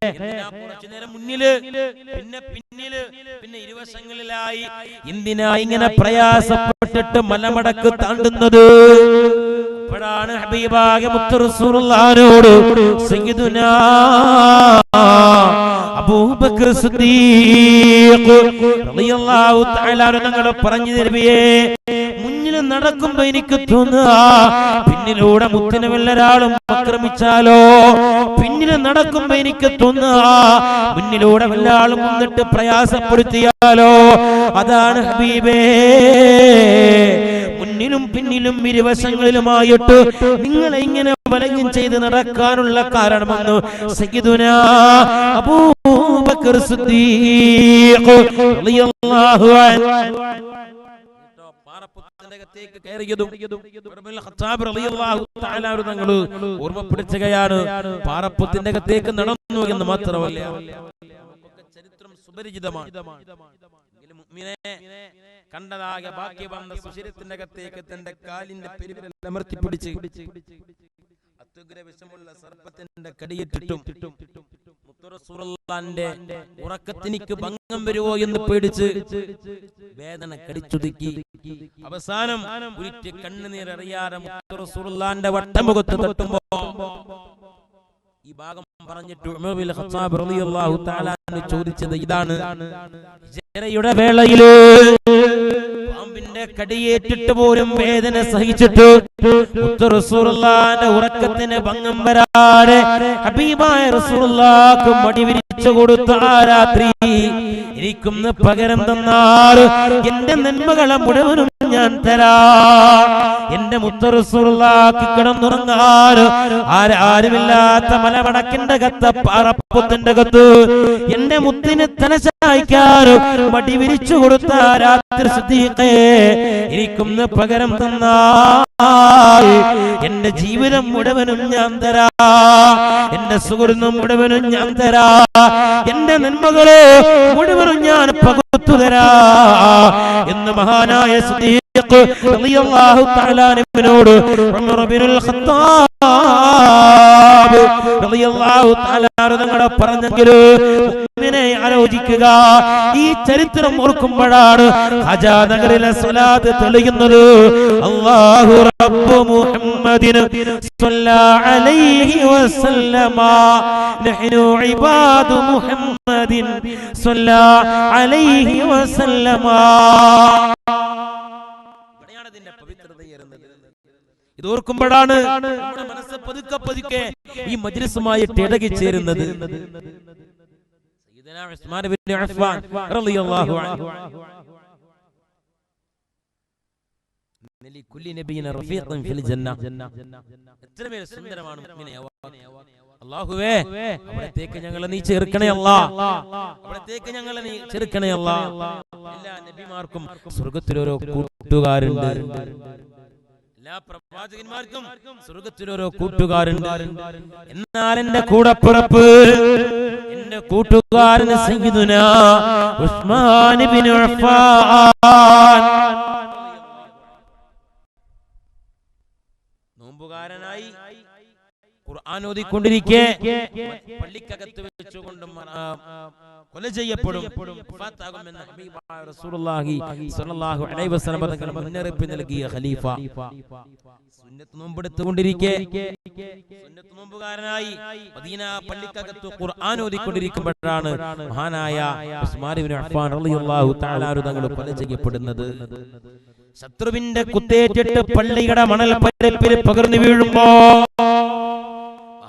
എന്തിനാ കുറച്ചു നേരം മുന്നില് പിന്നെ പിന്നില് പിന്നെ ഇരുവശങ്ങളിലായി എന്തിനാ ഇങ്ങനെ പ്രയാസപ്പെട്ടിട്ട് മലമടക്ക് താണ്ടുന്നത്? അപ്പോഴാണ് ഹബീബായ മുത്ത് റസൂലുള്ളാഹിനോട് സയ്യിദുനാ അബൂബക്കർ സിദ്ദീഖ് റളിയല്ലാഹു തആല തങ്ങൾ പറഞ്ഞു നബിയേ, മുന്നിൽ നടക്കുമ്പോ എനിക്ക് തോന്നുക പിന്നിലൂടെ മുത്തിനെ വല്ലൊരാളും ആക്രമിച്ചാലോ, പിന്നിൽ നടക്കുമ്പോ എനിക്ക് തോന്നുക മുന്നിലൂടെ വല്ലാളും വന്നിട്ട് പ്രയാസപ്പെടുത്തിയാലോ. അതാണ് ഹബീബേ, മുന്നിലും പിന്നിലും ഇരുവശങ്ങളിലുമായിട്ട് നിങ്ങളെ ഇങ്ങനെ വലയം ചെയ്ത് നടക്കാനുള്ള കാരണമെന്ന് സയ്യിദുനാ അബൂബക്കർ സിദ്ദീഖ് റളിയല്ലാഹു അൻഹു പാറപ്പുറത്തേക്ക് കയറിയതും ഉമർ ഖത്താബ് റളിയല്ലാഹു തആല തങ്ങൾ ഓർമ്മപ്പെടുത്തുകയാണ്. പാറപ്പുറത്തിന്റെ അകത്തേക്ക് നടന്നു എന്ന് മാത്രമല്ല, ചരിത്രം സുപരിചിതമാണ്. കണ്ടതായ ബാക്കി വന്ന സുശീലത്തിന്റെ അകത്തേക്ക് തന്റെ കാലിന്റെ പെരുവിരൽ അമർത്തി പിടിച്ച് അത്യുഗ്ര വിഷമുള്ള സർപ്പത്തിന്റെ കടിയേറ്റിട്ടും മുത്ത് റസൂലുള്ളാഹിന്റെ ഉറക്കത്തിനിക്ക് ഭംഗം വരുമോ എന്ന് പേടിച്ച് വേദന കടിച്ചുതുക്കി അവസാനം ഉരുറ്റി കണ്ണുനീരറിയാതെ മുത്ത് റസൂലുള്ളാഹിന്റെ വട്ടമുഖത്ത് തട്ടുമ്പോ ഈ ഭാഗം പറഞ്ഞിട്ട് ഉമർ ബിൻ ഖത്താബ് റളിയല്ലാഹു തആല ചോദിച്ചത് ഇതാണ്: ഹിജ്റയുടെ വേളയില് പാമ്പിന്റെ കടിയേറ്റിട്ട് പോലും വേദന സഹിച്ചിട്ട് മുത്ത് റസൂലുള്ളാഹിന്റെ ഉറക്കത്തിന് ഭംഗം വരാതെ ഹബീബായ റസൂലുള്ളാഹിക്ക് മടി വിരിച്ചു കൊടുത്ത ആ രാത്രി എനിക്കൊന്ന് പകരം തന്നാൽ എന്റെ നന്മകളെ മുഴുവനും ഞാൻ തരാം. എന്റെ മുത്ത് റസൂലുള്ളാഹിക്ക് കിടന്നുറങ്ങാൻ ആരുമില്ലാത്ത മലമടക്കിന്റെ കത്ത് പാറപ്പുത്തിന്റെ കത്ത് എന്റെ മുത്തിന് തലചായ്ക്കാൻ മടി വിരിച്ചു കൊടുത്ത രാത്രി സിദ്ദീഖേ എനിക്കൊന്ന് പകരം തന്നാൽ എന്റെ ജീവിതം മുഴുവനും ഞാൻ തരാ, എന്റെ സുഹൃത്തും മുഴുവനും ഞാൻ തരാ, എന്റെ നന്മകളോ മുഴുവനും ഞാൻ പകുത്തു തരാ എന്ന് മഹാനായ സിദ്ദീഖ് റളിയല്ലാഹു തആല അൻഹുവിനോട് ഉമർ ഇബ്നുൽ ഖത്താബ് റളിയല്ലാഹു തആല തങ്ങൾ പറഞ്ഞെങ്കിൽ മുഅ്മിനെ ആലോചിക്കുക. ഈ ചരിത്രം ഓർക്കുമ്പോഴാണ് ഹജാ നഗറിലെ സ്വലാത്ത് തെളിയുന്നത്. അല്ലാഹു റബ്ബു മുഹമ്മദിൻ സ്വല്ലല്ലാഹു അലൈഹി വസല്ലമ നഹ്നു ഇബാദു മുഹമ്മദിൻ സ്വല്ലല്ലാഹു അലൈഹി വസല്ലമ. ഇത് ഓർക്കുമ്പോഴാണ് നമ്മുടെ മനസ്സ് പതുക്കെ പതുക്കെ ഈ മജ്ലിസുമായിട്ട് ഇടകിച്ചേരുന്നത്. സയ്യിദുനാ ഉസ്മാൻ ഇബ്നു അഫ്ഫാൻ റളിയല്ലാഹു അൻഹു ലികുല്ലി നബിയിൻ റഫീഖൻ ഫിൽ ജന്ന. എത്രമേൽ സുന്ദരമാണ് മുഅ്മിനെ. അല്ലാഹുവേ, അവിടത്തേക്ക് ഞങ്ങളെ നീ ചേർക്കണേ അല്ലാഹ്, അവിടത്തേക്ക് ഞങ്ങളെ നീ ചേർക്കണേ അല്ലാഹ്. എല്ലാ നബിമാർക്കും സ്വർഗ്ഗത്തിൽ ഓരോ കൂട്ടുകാരുണ്ട്, എല്ലാ പ്രവാചകന്മാർക്കും സ്വർഗ്ഗത്തിൽ ഓരോ കൂട്ടുകാരുണ്ട്. എന്നാൽ എന്റെ കൂടപ്പിറപ്പ്, എന്റെ കൂട്ടുകാരൻ സയ്യിദുനാ ഉസ്മാൻ ഇബ്നു അഫ്ഫാൻ നോമ്പുകാരനായി ഖുർആൻ ഓതിക്കൊണ്ടിരിക്കെ പള്ളിക്കകത്ത് വെച്ചുകൊണ്ട് കൊല ചെയ്യപ്പെടും, വഫാത്താകുമെന്ന് ഹബീബായ റസൂലുള്ളാഹി സ്വല്ലല്ലാഹു അലൈഹി വസല്ലം തങ്ങൾ മുന്നറിയിപ്പ് നൽകിയ ഖലീഫ സുന്നത്ത് നോമ്പെടുത്തുകൊണ്ടിരിക്കെ, സുന്നത്ത് നോമ്പുകാരനായി മദീന പള്ളിക്കകത്ത് ഖുർആൻ ഓതിക്കൊണ്ടിരിക്കുമ്പോഴാണ് മഹാനായ ഉസ്മാൻ ഇബ്നു അഫ്ഫാൻ റളിയല്ലാഹു തആല തങ്ങൾ കൊല ചെയ്യപ്പെടുന്നത്. ശത്രുവിന്റെ കുത്തേറ്റിട്ട് പള്ളിയുടെ മണൽപ്പരപ്പിൽ പകർന്നു വീഴുമ്പോ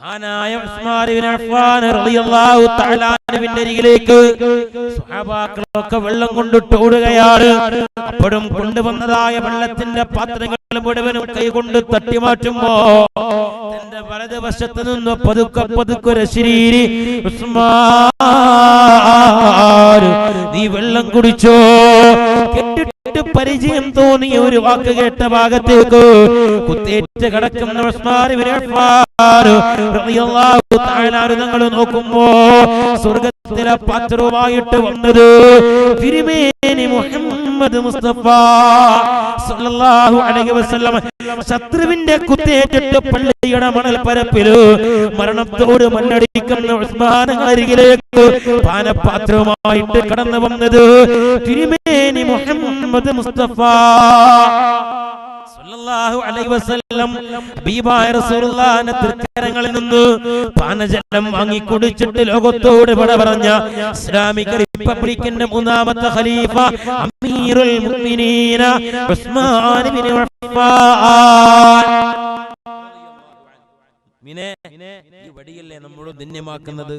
മഹാനായ ഉസ്മാൻ ഇബ്നു അഫ്ഫാൻ റളിയല്ലാഹു തആല അൻഹുവിന്റെ അരികിലേക്ക് സ്വഹാബാക്കളൊക്കെ വെള്ളം കൊണ്ടിട്ട് ഓടുകയാണ്. അപ്പോഴും കൊണ്ടുവന്നതായ വെള്ളത്തിന്റെ പാത്രങ്ങൾ മുഴുവനും കൈകൊണ്ട് തട്ടിമാറ്റുമ്പോ തന്റെ വലതുവശത്ത് നിന്ന് പതുക്കെ പതുക്കെ ഒരു ശരീരി ഉസ്മാൻ നീ വെള്ളം കുടിച്ചോ, കെട്ടിട്ട് പരിചയം തോന്നിയ ഒരു വാക്ക് കേട്ട ഭാഗത്തേക്ക് കുത്തേറ്റ് കിടക്കുന്ന ഉസ്മാൻ ഇബ്നു അഫ്ഫാൻ റളിയല്ലാഹു തആല തങ്ങൾ നോക്കുമ്പോ സ്വർഗ്ഗത്തിലെ പാത്രവുമായിട്ട് വന്നത് തിരുമേനി മുഹമ്മദ് മുസ്തഫ സല്ലല്ലാഹു അലൈഹി വസല്ലം ശത്രുവിന്റെ കുത്തേറ്റിട്ട് പള്ളിയുടെ മണൽപ്പരപ്പില് മരണത്തോട് മണ്ണടിക്കുന്ന ഉസ്മാൻ അരികിലേക്ക് പാനപാത്രവുമായിട്ട് കടന്നു വന്നത് തിരുമേനി മുഹമ്മദ് മുസ്തഫ സല്ലല്ലാഹു അലൈഹി വസല്ലം ഹബീബായ റസൂലുള്ളാഹിന്റെ തൃക്കരങ്ങളിൽ നിന്ന് പാനജലം വാങ്ങി കുടിച്ചിട്ട് ലോകത്തോട് വിട പറഞ്ഞ ഇസ്ലാമിക റിപ്പബ്ലിക്കിന്റെ മൂന്നാമത്തെ ഖലീഫ അമീറുൽ മുഅ്മിനീന ഉസ്മാൻ ഇബ്നു അഫ്ഫാൻ. ഈ വടിയല്ലേ നമ്മളോട് ധന്യമാക്കുന്നത്.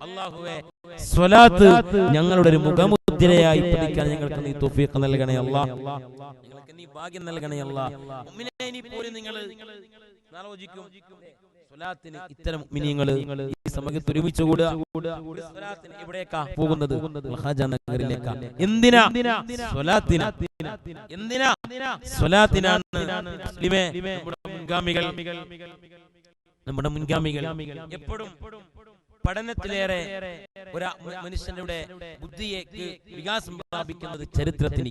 അല്ലാഹുവേ സ്വലാത്ത് ഞങ്ങളുടെ ഒരു മുഖമുദ്രയായി പഠിക്കാൻ ഞങ്ങൾക്ക് നീ തൗഫീഖ് നൽകണേ അല്ലാഹ്. ഞങ്ങൾക്ക് നീ ഭാഗ്യം നൽകണേ അല്ലാഹ്. മുഅ്മിനീനെ ഇനി പോലും നിങ്ങൾ ആലോചിക്കും സ്വലാത്തിന് ഇത്തരം മുഅ്മിനീങ്ങൾ ഈ സമയത്ത് ഒരുമിച്ച് കൂടുക. സ്വലാത്തിന് എവിടേക്കാ പോകുന്നത്? ഖാജ നഗറിലേക്കാ. എന്തിനാ? സ്വലാത്തിനാ. എന്തിനാ? സ്വലാത്തിനാണ്. മുസ്ലിമേ, നമ്മുടെ മുൻഗാമികൾ എപ്പോഴും പഠനത്തിലേറെ ഒരു മനുഷ്യന്റെ ബുദ്ധിയേക്ക് വികാസം പ്രാപിക്കുന്നത് ചരിത്രത്തിന്.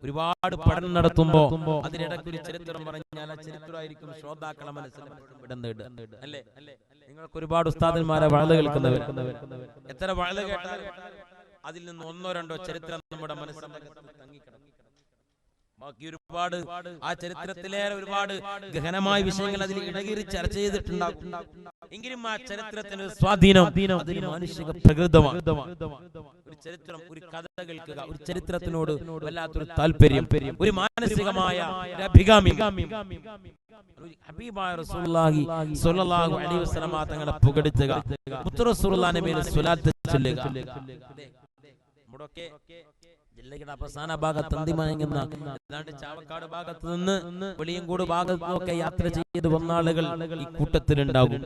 ഒരുപാട് പഠനം നടത്തുമ്പോ അതിനിടയ്ക്ക് ഒരു ചരിത്രം പറഞ്ഞാൽ ആ ചരിത്രമായിരിക്കും ശ്രോതാക്കളെ മനസ്സിൽ വിടുന്നത്. അല്ലേ? നിങ്ങൾക്ക് ഒരുപാട് ഉസ്താദന്മാരെ വാഴ കേൾക്കുന്നവർ, എത്ര വാഴ കേട്ടാൽ അതിൽ നിന്ന് ഒന്നോ രണ്ടോ ചരിത്രം നമ്മുടെ മനസ്സിൽ തങ്ങിക്കിടക്കും. ബാക്കി ഒരുപാട് ആ ചരിത്രത്തിലേറെ ഒരുപാട് ഗഹനമായ വിഷയങ്ങൾ അതിൽ ഇടകീറി ചർച്ച ചെയ്തിട്ടുണ്ടാകും. എങ്കിലും ആ ചരിത്രത്തിന് സ്വാധീനം അതിന് മാനുഷിക പ്രകൃതമാണ്. ഒരു ചരിത്രം, ഒരു കഥ കേൾക്കുക, ഒരു ചരിത്രത്തിനോട് വല്ലാത്തൊരു താല്പര്യം, ഒരു മാനസികമായ അഭികാമി. ഹബീബായ റസൂലുള്ളാഹി സ്വല്ലല്ലാഹു അലൈഹി വസല്ലം തങ്ങളെ പുകഴ്ത്തുക, മുത്ത് റസൂലുള്ളാഹിന്റെ മേൽ സ്വലാത്ത് ചൊല്ലുക. നമ്മുടെയൊക്കെ ജില്ലയുടെ അവസാന ഭാഗത്ത് അന്തിമയങ്ങുന്ന ഏതാണ്ട് ചാവക്കാട് ഭാഗത്ത് നിന്ന് വെളിയങ്കോട് ഭാഗത്തൊക്കെ യാത്ര ചെയ്ത് വന്ന ആളുകൾ ഈ കൂട്ടത്തിലുണ്ടാകും.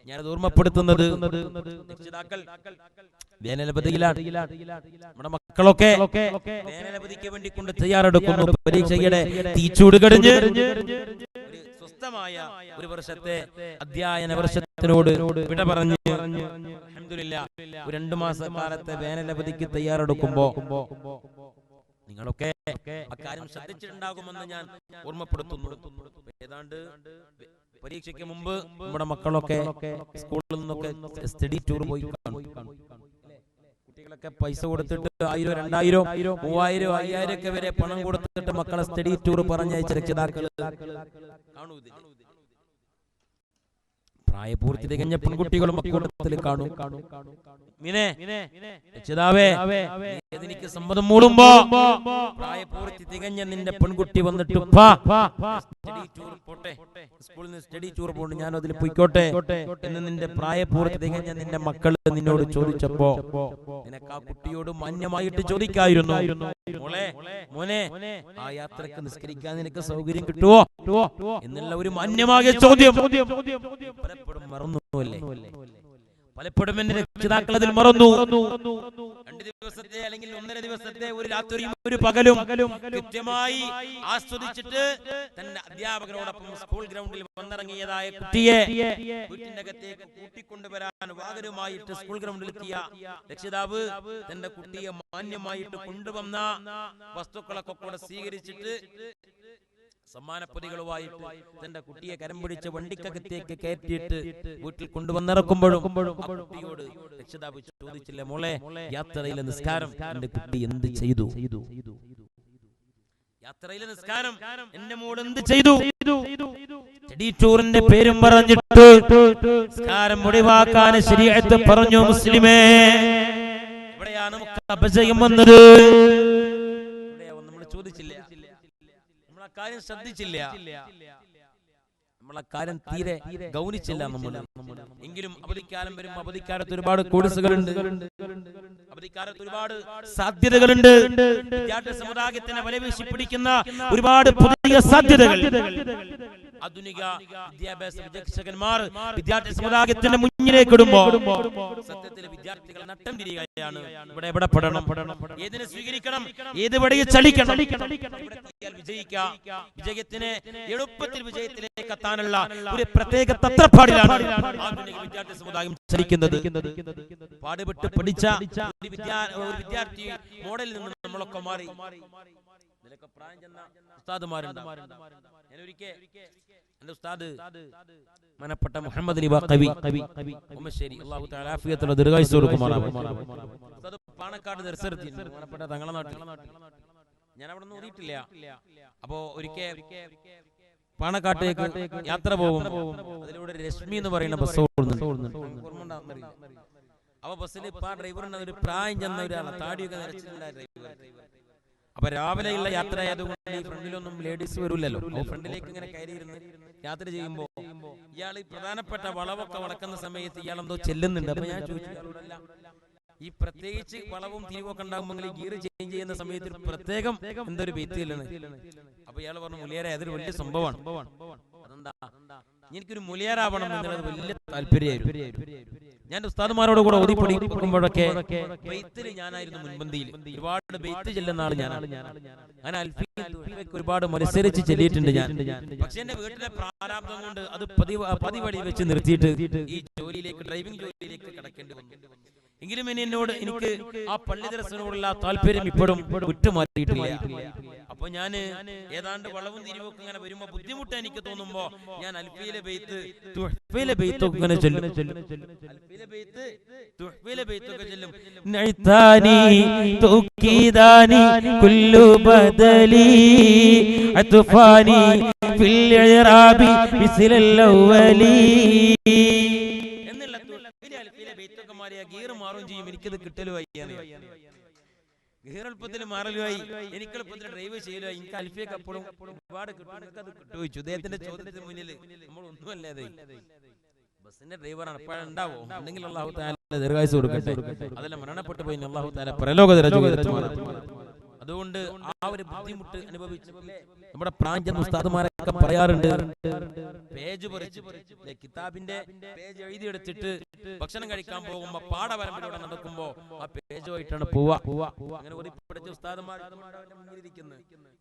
ഞാനത് ഓർമ്മപ്പെടുത്തുന്നത് രക്ഷിതാക്കൾ വേനലവധിയിലാണ്. നമ്മുടെ മക്കളൊക്കെ വേനലവധിക്ക് വേണ്ടി കൊണ്ട് തയ്യാറെടുക്കുന്നു. പരീക്ഷയുടെ തീച്ചൂട് കഴിഞ്ഞ് സ്വസ്ഥമായ ഒരു വർഷത്തെ അധ്യയന വർഷത്തിനോട് വിട പറഞ്ഞ് അൽഹംദുലില്ലാ ഒരു 2 മാസക്കാലത്തെ വേനലവധിക്ക് തയ്യാറെടുക്കുമ്പോ നിങ്ങളൊക്കെ അക്കാര്യം ശ്രദ്ധിച്ചിട്ടുണ്ടാകുമെന്ന് ഞാൻ ഓർമ്മപ്പെടുത്തുന്നു. ഏതാണ്ട് പരീക്ഷയ്ക്ക് മുമ്പ് നമ്മുടെ മക്കളൊക്കെ സ്കൂളിൽ നിന്നൊക്കെ സ്റ്റഡി ടൂർ പോയി കാണും. കുട്ടികളൊക്കെ പൈസ കൊടുത്തിട്ട് 1000, 2000, 3000, 5000 ഒക്കെ വരെ പണം കൊടുത്തിട്ട് മക്കളെ സ്റ്റഡി ടൂർ പറഞ്ഞയച്ച രക്ഷിതാക്കൾ കാണൂതില്ല. പ്രായപൂർത്തി തികഞ്ഞ പെൺകുട്ടികളും അക്കൂട്ടത്തിൽ കാണും. രക്ഷിതാവേ, എനിക്ക് സമ്മതം മൂടുമ്പോ പ്രായപൂർത്തി തികഞ്ഞ നിന്റെ പെൺകുട്ടി വന്നിട്ട് സ്കൂളിൽ നിന്ന് സ്റ്റഡി ടൂർ പോണ്ട്, ഞാൻ അതിൽ പോയിക്കോട്ടെ എന്ന് നിന്റെ പ്രായപൂർത്തി തികഞ്ഞ നിന്റെ മക്കൾ നിന്നോട് ചോദിച്ചപ്പോ നിനക്ക് ആ കുട്ടിയോട് മാന്യമായിട്ട് ചോദിക്കായിരുന്നു, മോനെ ആ യാത്രക്ക് നിസ്കരിക്കാൻ നിനക്ക് സൗകര്യം കിട്ടുവോ എന്നുള്ള ഒരു മാന്യമായ ചോദ്യം പലപ്പോഴും മറന്നുല്ലേ? പലപ്പോഴും എന്റെ രക്ഷിതാക്കൾ അതിൽ മറന്നു. 2 ദിവസത്തെ അല്ലെങ്കിൽ 1.5 ദിവസത്തെ ഒരു രാത്രിയും ഒരു പകലും കൃത്യമായി ആസ്വദിച്ചിട്ട് തന്റെ അധ്യാപകരോടൊപ്പം സ്കൂൾ ഗ്രൗണ്ടിൽ വന്നിറങ്ങിയതായ കുട്ടിയെ വീട്ടിന്റെ അകത്തേക്ക് കൂട്ടിക്കൊണ്ടുവരാൻ വാഹനവുമായിട്ട് സ്കൂൾ ഗ്രൗണ്ടിലെത്തിയ രക്ഷിതാവ് തന്റെ കുട്ടിയെ മാന്യമായിട്ട് കൊണ്ടുവന്ന വസ്തുക്കളൊക്കെ കൂടെ സ്വീകരിച്ചിട്ട് സമ്മാനപ്പൊതികളുമായിട്ട് തന്റെ കുട്ടിയെ കരം പിടിച്ച് വണ്ടിക്കകത്തേക്ക് കയറ്റിയിട്ട് വീട്ടിൽ കൊണ്ടുവന്നിറക്കുമ്പോഴും കുട്ടിയോട് രക്ഷിതാവ് ചോദിച്ചില്ല, മോളെ യാത്രയിലെ നിസ്കാരം എന്റെ കുട്ടി എന്ത് ചെയ്തു? യാത്രയിലെ നിസ്കാരം എന്റെ മോൾ എന്ത് ചെയ്തു? സ്റ്റഡി ടൂറിന്റെ പേരും പറഞ്ഞിട്ട് നിസ്കാരം ഒഴിവാക്കാൻ ശരീഅത്ത് പറഞ്ഞു. മുസ്ലിമേ, ഇവിടെയാണ് നമുക്ക് അപജയം വന്നത്. നമ്മൾ ചോദിച്ചില്ല, കാര്യം ശ്രദ്ധിച്ചില്ല, നമ്മളെ കാര്യം തീരെ ഗൗനിച്ചില്ല നമ്മൾ. എങ്കിലും അവധിക്കാലം വരുമ്പോൾ അവധിക്കാലത്ത് ഒരുപാട് കോഴ്സുകളുണ്ട്, അവധിക്കാലത്ത് ഒരുപാട് സാധ്യതകളുണ്ട്. വിദ്യാർത്ഥി സമുദായത്തിനെ വലവീശി പിടിക്കുന്ന ഒരുപാട് പുതിയ സാധ്യതകൾ ആധുനിക വിദ്യാഭ്യാസ വിചക്ഷകന്മാർ വിദ്യാർത്ഥി സമുദായത്തിന്റെ മുന്നിലേക്ക് ഇടുമ്പോൾ സത്യത്തിൽ വിദ്യാർത്ഥികൾ നട്ടം തിരിയുകയാണ്. ഇവിടെ എവിടെ പെടണം, ഏതിനെ സ്വീകരിക്കണം, ഏത് വഴിയെ ചലിക്കണം, വിജയിക്കാം. വിജയത്തിന് എളുപ്പത്തിൽ വിജയത്തിലേക്ക് എത്താനുള്ള ഒരു പ്രത്യേക തത്രപ്പാടിലാണ് ആധുനിക വിദ്യാർത്ഥി സമുദായം ചലിക്കുന്നത്. പാടുപെട്ട് പഠിച്ച ഒരു വിദ്യാർത്ഥി മോഡലിൽ നിന്ന് നമ്മളൊക്കെ മാറി ഇതിലൊക്കെ പ്രായം ചെന്ന ഉസ്താദുമാരുണ്ട്. ഞാനൊരിക്കൽ എന്റെ ഉസ്താദ് മനപ്പെട്ട മുഹമ്മദ് അലി കവി ഉമ്മശ്ശേരി അല്ലാഹു തആല ആഫിയത്തുള്ള ദീർഘായുസ്സ് കൊടുക്കുമാറാവട്ടെ. ഉസ്താദ് പാണക്കാട് ദർസെടുത്തി മനപ്പെട്ട തങ്ങളെ നാട്ടിൽ. ഞാൻ അവിടെ നിന്ന് ഓതിയിട്ടില്ല. അപ്പോ ഒരിക്കൽ പാണക്കാട്ടേക്ക് യാത്ര പോകും. അതിലൂടെ രശ്മി എന്ന് പറയുന്ന ബസ് ഓടുന്നുണ്ട്. അപ്പൊ ബസ്സിൽ ഇപ്പൊ ആ ഡ്രൈവറിന് ഒരു പ്രായം ചെന്ന ഒരാളാണ്, താടിയൊക്കെ നരച്ചിട്ടുണ്ടായ ഡ്രൈവർ. അപ്പൊ രാവിലെയുള്ള യാത്ര ആയതുകൊണ്ട് ഈ ഫ്രണ്ടിലൊന്നും ലേഡീസ് വരില്ലല്ലോ. ഫ്രണ്ടിലേക്ക് ഇങ്ങനെ കയറിയിരുന്ന് യാത്ര ചെയ്യുമ്പോ ഇയാൾ ഈ പ്രധാനപ്പെട്ട വളവൊക്കെ വളക്കുന്ന സമയത്ത് ഇയാൾ എന്തോ ചെല്ലുന്നുണ്ട്. അപ്പൊ ഞാൻ ചോദിച്ചു, ഈ പ്രത്യേകിച്ച് വളവും തിരിവൊക്കെ ഉണ്ടാകുമ്പോൾ ഗിയർ ചേഞ്ച് ചെയ്യുന്ന സമയത്ത് പ്രത്യേകം എന്തൊരു ബെയ്ത്തില്ലെന്ന്. അപ്പൊ ഇയാൾ പറഞ്ഞു, മുലിയാരെ അതൊരു വലിയ സംഭവമാണ്. അതെന്താ, എനിക്കൊരു മുലിയാരാവണം എന്നുള്ളത് വലിയ താല്പര്യമായിരുന്നു. ഞാൻ ഉസ്താദുമാരോട് കൂടെ ഓതിപ്പൊടിക്കുമ്പോഴൊക്കെ ബെയ്ത്തിൽ ഞാനായിരുന്നു മുൻപന്തിയിൽ. ഒരുപാട് ബെയ്ത്ത് ചെല്ലുന്ന ആൾ ഞാനാണ്. ഞാൻ അൽഫിയൊക്കെ ഒരുപാട് മത്സരിച്ച് ചെല്ലിയിട്ടുണ്ട് ഞാൻ. പക്ഷെ എന്റെ വീട്ടിലെ പ്രാരാബ്ദം കൊണ്ട് അത് പതിവടി വെച്ച് നിർത്തിയിട്ട് ഈ ജോലിയിലേക്ക്, ഡ്രൈവിംഗ് ജോലിയിലേക്ക് കടക്കേണ്ടി വന്നു. എങ്കിലും എനിക്ക് ആ പള്ളി ദർശനോടുള്ള താല്പര്യം ഇപ്പോഴും വിട്ടുമാറിയിട്ടില്ല. അപ്പൊ ഞാന് ഏതാണ്ട് വളവും തിരിവൊക്കെ ഇങ്ങനെ വരുമ്പോ ബുദ്ധിമുട്ട് എനിക്ക് തോന്നുമ്പോ ഞാൻ അൽഫിയിലെ ബെയ്ത്ത്, തുഹ്ഫയിലെ ബെയ്ത്തൊക്കെ ഇങ്ങനെ ചൊല്ലും. അൽഫിയിലെ ബെയ്ത്ത്, തുഹ്ഫയിലെ ബെയ്ത്തൊക്കെ ചൊല്ലും. നൈതാനി തൗകീദാനി കുല്ലു ബദലി അത്ഫാനി ഫിൽ ഇറാബി മിസ്ലൽ അവലി എന്നുള്ള അൽഫിയിലെ ബെയ്ത്തൊക്കെ മാറിയ ഗിയർ മാറും ചെയ്യും. എനിക്കത് കിട്ടലുമായി, ഗിയർ എളുപ്പത്തിൽ മാറലുമായി, എനിക്ക് എളുപ്പത്തിൽ ഡ്രൈവ് ചെയ്യലുമായി. എനിക്ക് അൽഫിയൊക്കെ അപ്പോഴും ഒരുപാട് കിട്ടും. അത് കിട്ടുവച്ചു. അദ്ദേഹത്തിന്റെ ചോദ്യത്തിന് മുന്നിൽ നമ്മൾ ഒന്നുമല്ലാതെ ബസിന്റെ ഡ്രൈവറാണ്. അപ്പോഴുണ്ടാവോ ഉണ്ടെങ്കിൽ അല്ലാഹു തആല ദീർഘായുസ്സ് കൊടുക്കട്ടെ. അതെല്ലാം മരണപ്പെട്ടു പോയി അല്ലാഹു തആല പരലോക അതുകൊണ്ട് ആ ഒരു ബുദ്ധിമുട്ട് അനുഭവിച്ചു നമ്മുടെ പ്രാഞ്ചൻ ഉസ്താദുമാരൊക്കെ പറയാറുണ്ട്. പേജ് പറിച്ച് കിതാബിന്റെ പേജ് എഴുതിയെടുത്തിട്ട് ഭക്ഷണം കഴിക്കാൻ പോകുമ്പോ പാടവരമ്പിലൂടെ നടക്കുമ്പോ ആ പേജുമായിട്ടാണ് പോവാ. അങ്ങനെ പഠിച്ച ഉസ്താദുമാർ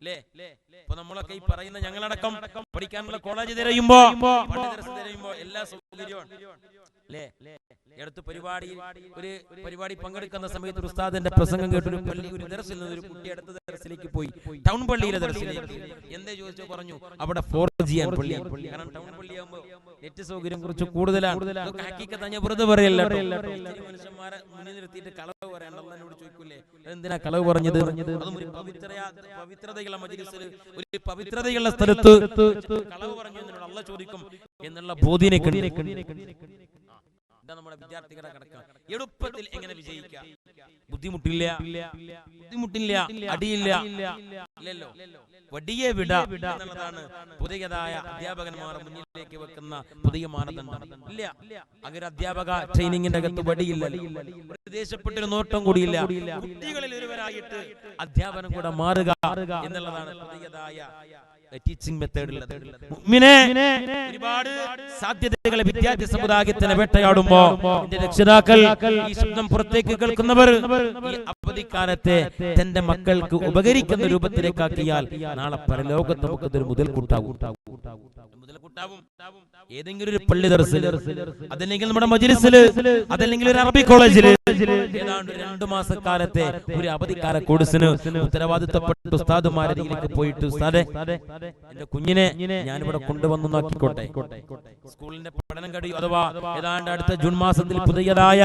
അല്ലേ? ഇപ്പൊ നമ്മളൊക്കെ ഈ പറയുന്ന ഞങ്ങളടക്കം പഠിക്കാനുള്ള കോളേജ് തിരയുമ്പോ എല്ലാ സൗകര്യവും അല്ലേ? അടുത്ത പരിപാടി പങ്കെടുക്കുന്ന സമയത്ത് ഉസ്താദിന്റെ പ്രസംഗം കേട്ടൊരു ഒരു ദർസിൽ നിന്ന് ഒരു കുട്ടി അടുത്ത ദർസിലേക്ക് പോയി. ടൗൺ പള്ളിയിലെ ദർസിലേക്ക് എന്തേ ചോദിച്ചോ പറഞ്ഞു അവിടെ 4G ആണ് പള്ളി. കാരണം ടൗൺ പള്ളിയാകുമ്പോ നെറ്റ് സൗകര്യം കുറച്ച് കൂടുതലാണ്. വെറുതെ പറയല്ല, മനുഷ്യന്മാരെ മുന്നിൽ നിർത്തിയിട്ട് കളവ് പറയണ്ട. എന്നോട് ചോദിക്കൂലേ എന്തിനാ കളവ് പറഞ്ഞത്? അതും ഒരു പവിത്രതയുള്ള മജ്‌ലിസിൽ, ഒരു പവിത്രതയുള്ള സ്ഥലത്ത് കളവ് പറഞ്ഞു എന്നോട് അള്ളാഹ് ചോദിക്കും എന്നുള്ള ബോധ്യനെ നമ്മുടെ വിദ്യാർത്ഥികളെ കടക്കാം. എളുപ്പത്തിൽ എങ്ങനെ വിജയിക്കാം? ബുദ്ധിമുട്ടില്ല, അടിയില്ല, ഇല്ലല്ലോ. വടിയെ വിട എന്നുള്ളതാണ് പുതിയതായ അധ്യാപകന്മാർ മുന്നിലേക്ക് വെക്കുന്ന പുതിയ മാനദണ്ഡം. ഇല്ല, അങ്ങനെ അധ്യാപക ട്രെയിനിങ്ങിന്റെ അകത്ത് വടിയില്ല, ദേശപ്പെട്ടൊരു നോട്ടം കൂടിയില്ല. കുട്ടികളിൽ ഒരുവരായിട്ട് അധ്യാപനം കൂടെ മാറുക എന്നുള്ളതാണ് പുതിയതായ ടീച്ചിങ് മെത്തേഡിലുള്ളത്. ഒരുപാട് സാധ്യതകളെ വിദ്യാർത്ഥി സമുദായത്തിന് വേട്ടയാടുമ്പോ രക്ഷിതാക്കൾ, ഈ ശബ്ദം പുറത്തേക്ക് കേൾക്കുന്നവർ, ഈ അവധിക്കാലത്തെ തന്റെ മക്കൾക്ക് ഉപകരിക്കുന്ന രൂപത്തിലേക്കാക്കിയാൽ നാളെ പരലോകത്ത് നമുക്കതൊരു മുതൽക്കൂട്ടാവും. ഏതെങ്കിലും ഒരു പള്ളി ദർസിൽ, അതല്ലെങ്കിൽ നമ്മുടെ മജ്‌ലിസിൽ, അതല്ലെങ്കിൽ ഒരു അറബി കോളേജിൽ ഏതാണ്ട് 2 മാസക്കാലത്തെ ഒരു അവധിക്കാല കോഴ്സിന് ഉത്തരവാദിത്തപ്പെട്ട ഉസ്താദുമാരിലേക്ക് പോയിട്ട്, ഉസ്താദേ എന്റെ കുഞ്ഞിനെ ഞാനിവിടെ കൊണ്ടുവന്നു നോക്കിക്കോട്ടെ, സ്കൂളിന്റെ പഠനം കഴിയും, അഥവാ ഏതാണ്ട് അടുത്ത ജൂൺ മാസത്തിൽ പുതിയതായ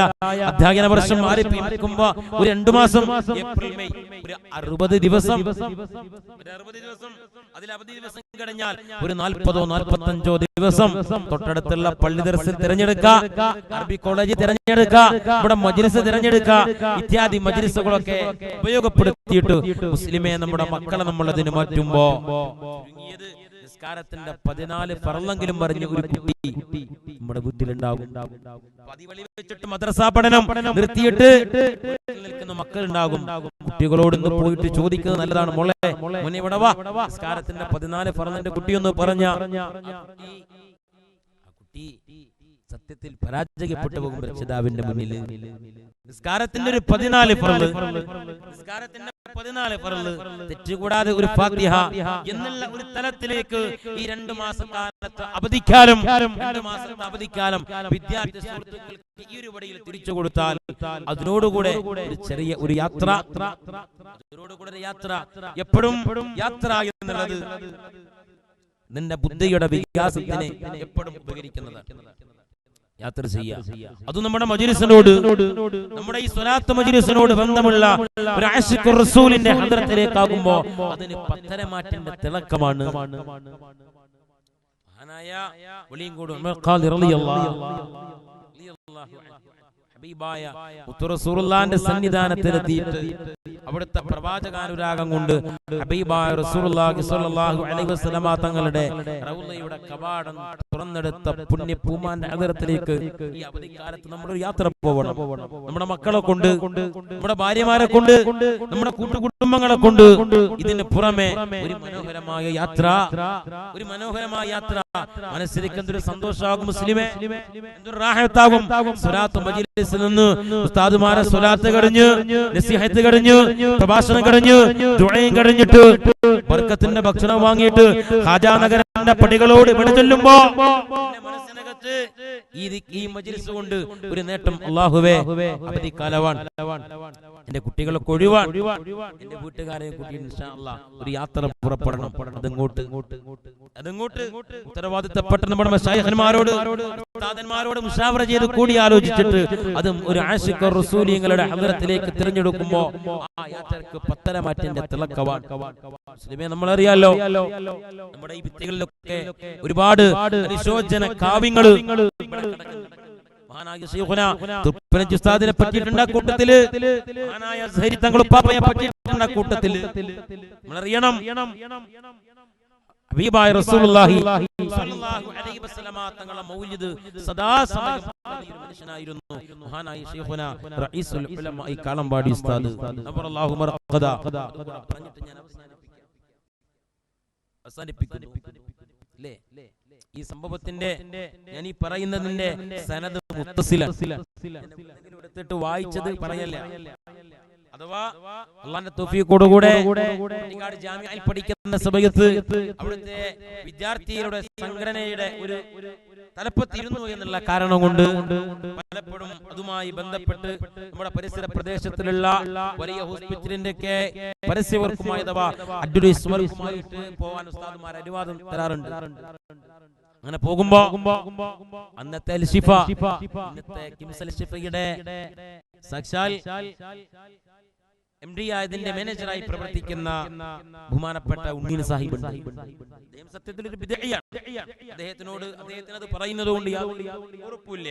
അധ്യയന വർഷം ആരംഭിക്കുമ്പോ ഒരു 2 മാസം, ഏപ്രിൽ മെയ്, ഒരു 60 ദിവസം, അതിൽ അവധി ദിവസം കഴിഞ്ഞാൽ ഒരു 40ഓ 45ഓ ദിവസം തൊട്ടടുത്തുള്ള പള്ളി ദർസിൽ തിരഞ്ഞെടുക്കുക, അറബി കോളേജ് തിരഞ്ഞെടുക്കുക, ഇവിടെ മജ്‌ലിസ് തിരഞ്ഞെടുക്കുക, ഇത്യാദി മജ്‌ലിസുകളൊക്കെ ഉപയോഗപ്പെടുത്തിയിട്ട് മുസ്ലിമെ നമ്മുടെ മക്കളെ നമ്മൾ അതിന് മാറ്റുമ്പോ നിസ്കാരത്തിന്റെ 14 ഫർളെങ്കിലും പറഞ്ഞ ഒരു കുട്ടി നമ്മുടെ വീട്ടിലുണ്ടാകും. പതിവളി വെച്ചിട്ട് മദ്രസാ പഠനം നിർത്തിയിട്ട് നിൽക്കുന്ന മക്കളുണ്ടാകും. കുട്ടികളോട് ഇന്ന് പോയിട്ട് ചോദിക്കുന്നത് നല്ലതാണ്. മോനെ ഇവിടെ വാ, നിസ്കാരത്തിന്റെ 14 ഫർളിന്റെ കുട്ടിയൊന്ന് പറഞ്ഞ കുട്ടി സത്യത്തിൽ പരാജയപ്പെട്ടു പോകും രക്ഷിതാവിന്റെ മുന്നിൽ. നിസ്കാരത്തിന്റെ ഒരു 14 ഫർള്, നിസ്കാരത്തിന്റെ 14 ഫർള് തെറ്റുകൂടാതെ ഒരു ഫാത്തിഹ എന്നുള്ള ഒരു തലത്തിലേക്ക് ഈ 2 മാസക്കാലത്ത് അവധിക്കാലം, 2 മാസത്തെ അവധിക്കാലം വിദ്യാർത്ഥി സുഹൃത്തുക്കൾക്ക് ഈ ഒരു വഴിയിൽ തിരിച്ചു കൊടുത്താൽ അതിനോടുകൂടെ ഒരു ചെറിയ ഒരു യാത്ര, അതിനോടുകൂടെ ഒരു യാത്ര, എപ്പോഴും യാത്ര എന്നുള്ളത് നിന്റെ ബുദ്ധിയുടെ വികാസത്തിന് എപ്പോഴും ഉപകരിക്കുന്നതാണ്. യാത്ര ചെയ്യാം. അത് നമ്മുടെ മജ്‌ലിസിനോട്, നമ്മുടെ ഈ സ്വലാത്ത് മജ്‌ലിസിനോട് ബന്ധമുള്ള ഒരു ആശിഖ് റസൂലിന്റെ ഹദ്റത്തിലേക്കാകുമ്പോൾ അതിന് പത്തരമാറ്റിന്റെ തിളക്കമാണ്. മഹാനായ വലിയങ്കോട് ഉമർ ഖാദി റളിയല്ലാഹു ഹബീബായ റസൂലുള്ളാഹിന്റെ സന്നിധാനത്തിലെത്തിയിട്ട് അവിടുത്തെ പ്രവാചകാനുരാഗം കൊണ്ട് ഹബീബായ റസൂലുള്ളാഹി സ്വല്ലല്ലാഹു അലൈഹി വസല്ലമ തങ്ങളുടെ റൗളയുടെ കവാടം തുറന്നെടുത്ത പുണ്യ പൂമാന്റെ ഹദ്റത്തിലേക്ക് ഈ അവധിക്കാലത്ത് നമ്മളൊരു യാത്ര പോകണം. നമ്മുടെ മക്കളെ കൊണ്ട്, നമ്മുടെ ഭാര്യമാരെ കൊണ്ട്, നമ്മുടെ കൂട്ടുകുടുംബങ്ങളെ കൊണ്ട്. ഇതിന് പുറമെ ഒരു മനോഹരമായ യാത്ര, ഒരു മനോഹരമായ യാത്ര മനസ്സിലേക്ക് എന്തൊരു സന്തോഷമാകും മുസ്ലിമേ, എന്തൊരു റാഹത്താകും. സ്വലാത്ത് മജ്‌ലിസിൽ നിന്ന് ഉസ്താദുമാരെ സ്വലാത്ത് കഴിഞ്ഞ്, നസീഹത്ത് കഴിഞ്ഞ്, പ്രഭാഷണം കഴിഞ്ഞ്, ദുആയും കഴിഞ്ഞിട്ട് ബർക്കത്തിന്റെ ഭക്ഷണം വാങ്ങിയിട്ട് ഖാജാ നഗരത്തിന്റെ പടികളോട് ഇവിടെ ചെല്ലുമ്പോ മനസ്സിനകത്ത് ഈ മജ്‌ലിസ് കൊണ്ട് ഒരു നേട്ടം. അല്ലാഹുവേ, അവധിക്കാലമാണ്, എന്റെ കുട്ടികളെ ഒഴിവാൻ, എന്റെ വീട്ടുകാരെ കൂട്ടി ഇൻഷാ അല്ലാഹ് ഒരു യാത്ര പുറപ്പെടണം. അതങ്ങോട്ട് ഉത്തരവാദിത്തപ്പെട്ട നമ്മുടെ മശായിഖന്മാരോട്, ഉസ്താദന്മാരോട് മുശാവറ ചെയ്ത് കൂടി ആലോചിച്ചിട്ട് അതും ഒരു ആശിഖ് റസൂലിങ്ങളുടെ ഹദ്റത്തിലേക്ക് തിരഞ്ഞെടുക്കുമ്പോ ആ യാത്രക്ക് പത്തരമാറ്റിന്റെ തിളക്കവാൻ. മുസ്ലിമേ, നമ്മളറിയാലോ നമ്മുടെ ഈ ഭിത്തികളിലൊക്കെ ഒരുപാട് അനുശോചന കാവ്യങ്ങൾ മഹാനായ ശൈഖുന തുപ്പനജി ഉസ്താദിനെ പറ്റിയിട്ടുണ്ട്. കൂട്ടത്തില് മഹാനായ സഹരി തങ്ങൾ ഉപ്പാപ്പയെ പറ്റിയിട്ടുണ്ട്. കൂട്ടത്തില് നമ്മളറിയണം ഹബീബായ റസൂലുള്ളാഹി സ്വല്ലല്ലാഹു അലൈഹി വസല്ലമ തങ്ങളുടെ മൗലിദ് സദാസമയം ഒരു മനുഷ്യനായിരുന്നു മഹാനായ ശൈഖുന റഈസുൽ ഉലമാ കാളമ്പാടി ഉസ്താദ് നബറല്ലാഹു മർഖദ. പറഞ്ഞിട്ട് ഞാൻ അവസാനിപ്പിക്കുന്നു. അല്ലേ, ഈ സംഭവത്തിന്റെ ഞാൻ ഈ പറയുന്നതിന്റെ സനദ് മുത്തസിലെടുത്തിട്ട് വായിച്ചത് പറയല്ല. അഥവാ അള്ളാന്റെ തൗഫീഖോടുകൂടെ ജാമിഅയിൽ പഠിക്കുന്ന സമയത്ത് അവിടുത്തെ വിദ്യാർത്ഥികളുടെ സംഘടനയുടെ ഒരു തലപ്പത്തിരുന്നു എന്നുള്ള കാരണം കൊണ്ട് പലപ്പോഴും അതുമായി ബന്ധപ്പെട്ട് നമ്മുടെ പരിസര പ്രദേശത്തിലുള്ള വലിയ ഹോസ്പിറ്റലിന്റെ ഒക്കെ പരസ്യവർക്കുമായി അഥവാ അഡ്വർടൈസ്മെന്റുമായിട്ട് പോകാൻ ഉസ്താദുമാർ അനുവാദം തരാറുണ്ട്. അങ്ങനെ പോകുമ്പോ അന്നത്തെ അൽ ശിഫ, ഇന്നത്തെ കിംസ് അൽ ശിഫയുടെ സാക്ഷാൽ എംഡി ആയതിന്റെ മാനേജറായി പ്രവർത്തിക്കുന്ന ബഹുമാനപ്പെട്ട ഉണ്ണീൻ സാഹിബ്, അദ്ദേഹം സത്യത്തിൽ ഒരു ബിദ്അയാണ്. അദ്ദേഹത്തിന് അത് പറയുന്നത് കൊണ്ട് ഉറപ്പില്ല,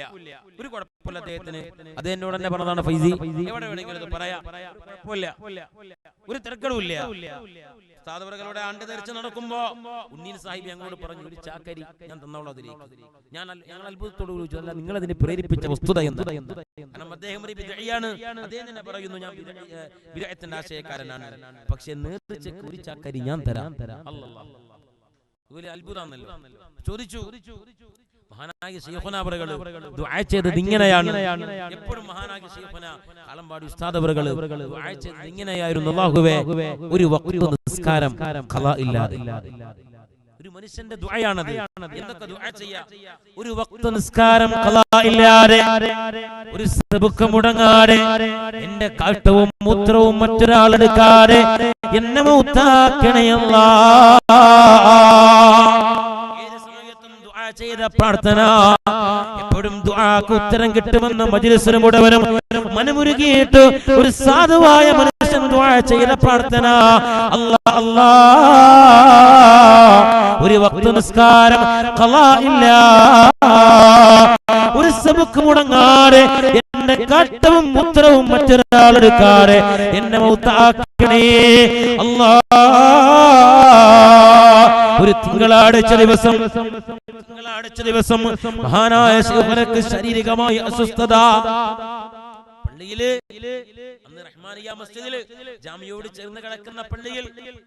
ഒരു കുഴപ്പമില്ല അദ്ദേഹത്തിന്. അദ്ദേഹനോട് തന്നെ പറഞ്ഞതാണ് ഫൈസി, എവിടെ വേണമെങ്കിലും അത് പറയാം, കുഴപ്പമില്ല, ഒരു തിരക്കടുമില്ല. സാധവറുകളുടെ ആണ്ട് ധരിച്ച് നടക്കുമ്പോ ഉണ്ണീൻ സാഹിബ് ഞങ്ങളോട് പറഞ്ഞു, ഒരു ചാക്കരി ഞാൻ തന്നോളൂ അതിലേക്ക്. ഞങ്ങൾ അത്ഭുതത്തോട് ചോദിച്ചു, അല്ല നിങ്ങൾ അതിനെ പ്രേരിപ്പിച്ച വസ്തുത എന്ത്? കാരണം അദ്ദേഹം ഒരു ബിദ്അയാണ്. അദ്ദേഹം തന്നെ പറയുന്നു, ഞാൻ ബിദ്അത്തിന്റെ ആശയക്കാരനാണ്, പക്ഷെ നേർച്ചയ്ക്ക് ഒരു ചാക്കരി ഞാൻ തരാം. അത്ഭുതമാണല്ലോ. ചോദിച്ചു. മഹാനായ ശൈഖുന അവറുകൾ ദുആ ചെയ്തത് ഇങ്ങനെയാണ്. എപ്പോഴും മഹാനായ ശൈഖുന കാളമ്പാടി ഉസ്താദ് അവറുകൾ ദുആ ചെയ്തത് ഇങ്ങനെയായിരുന്നു, അല്ലാഹുവേ ഒരു വഖ്ത് നിസ്കാരം ഖളാ ഇല്ലാതെ. ഒരു മനുഷ്യന്റെ ദുആയാണത്. എന്തൊക്കെ ദുആ ചെയ്യാ? ഒരു വഖ്ത് നിസ്കാരം ഖളാ ഇല്ലാതെ, ഒരു സബക്ക് മുടങ്ങാതെ, എന്റെ കാട്ടവും മൂത്രവും മറ്റൊരാളെടുക്കാതെ എന്നെ മൗത്താക്കണേ അല്ലാഹ്. ചെയ്ത പ്രാർത്ഥന എപ്പോഴും ദുആക്ക് ഉത്തരം കിട്ടുമെന്ന് മജ്‌ലിസിന് മുഴുവനും മനമുരുകിയിട്ട് ഒരു സാധുവായ മനുഷ്യൻ ദുആ ചെയ്ത പ്രാർത്ഥന, അല്ലാഹ് അല്ലാഹ് ഒരു വഖ്ത് നിസ്കാരം ഖളാ ഇല്ല, ഒരു സബക്ക് മുടങ്ങാതെ എന്റെ കാട്ടവും മൂത്രവും മറ്റൊരാളെടുക്കാതെ എന്നെ മൗത്താക്കണേ അല്ലാഹ്. ഒരു തിങ്കളാഴ്ച ദിവസം മഹാനായ ശൈഖുനക്ക് ശാരീരികമായ അസ്വസ്ഥത. പള്ളിയില് അന്ന് റഹ്മാനിയ മസ്ജിദിൽ ജാമിയോട് ചേർന്ന് കിടക്കുന്ന പള്ളിയിൽ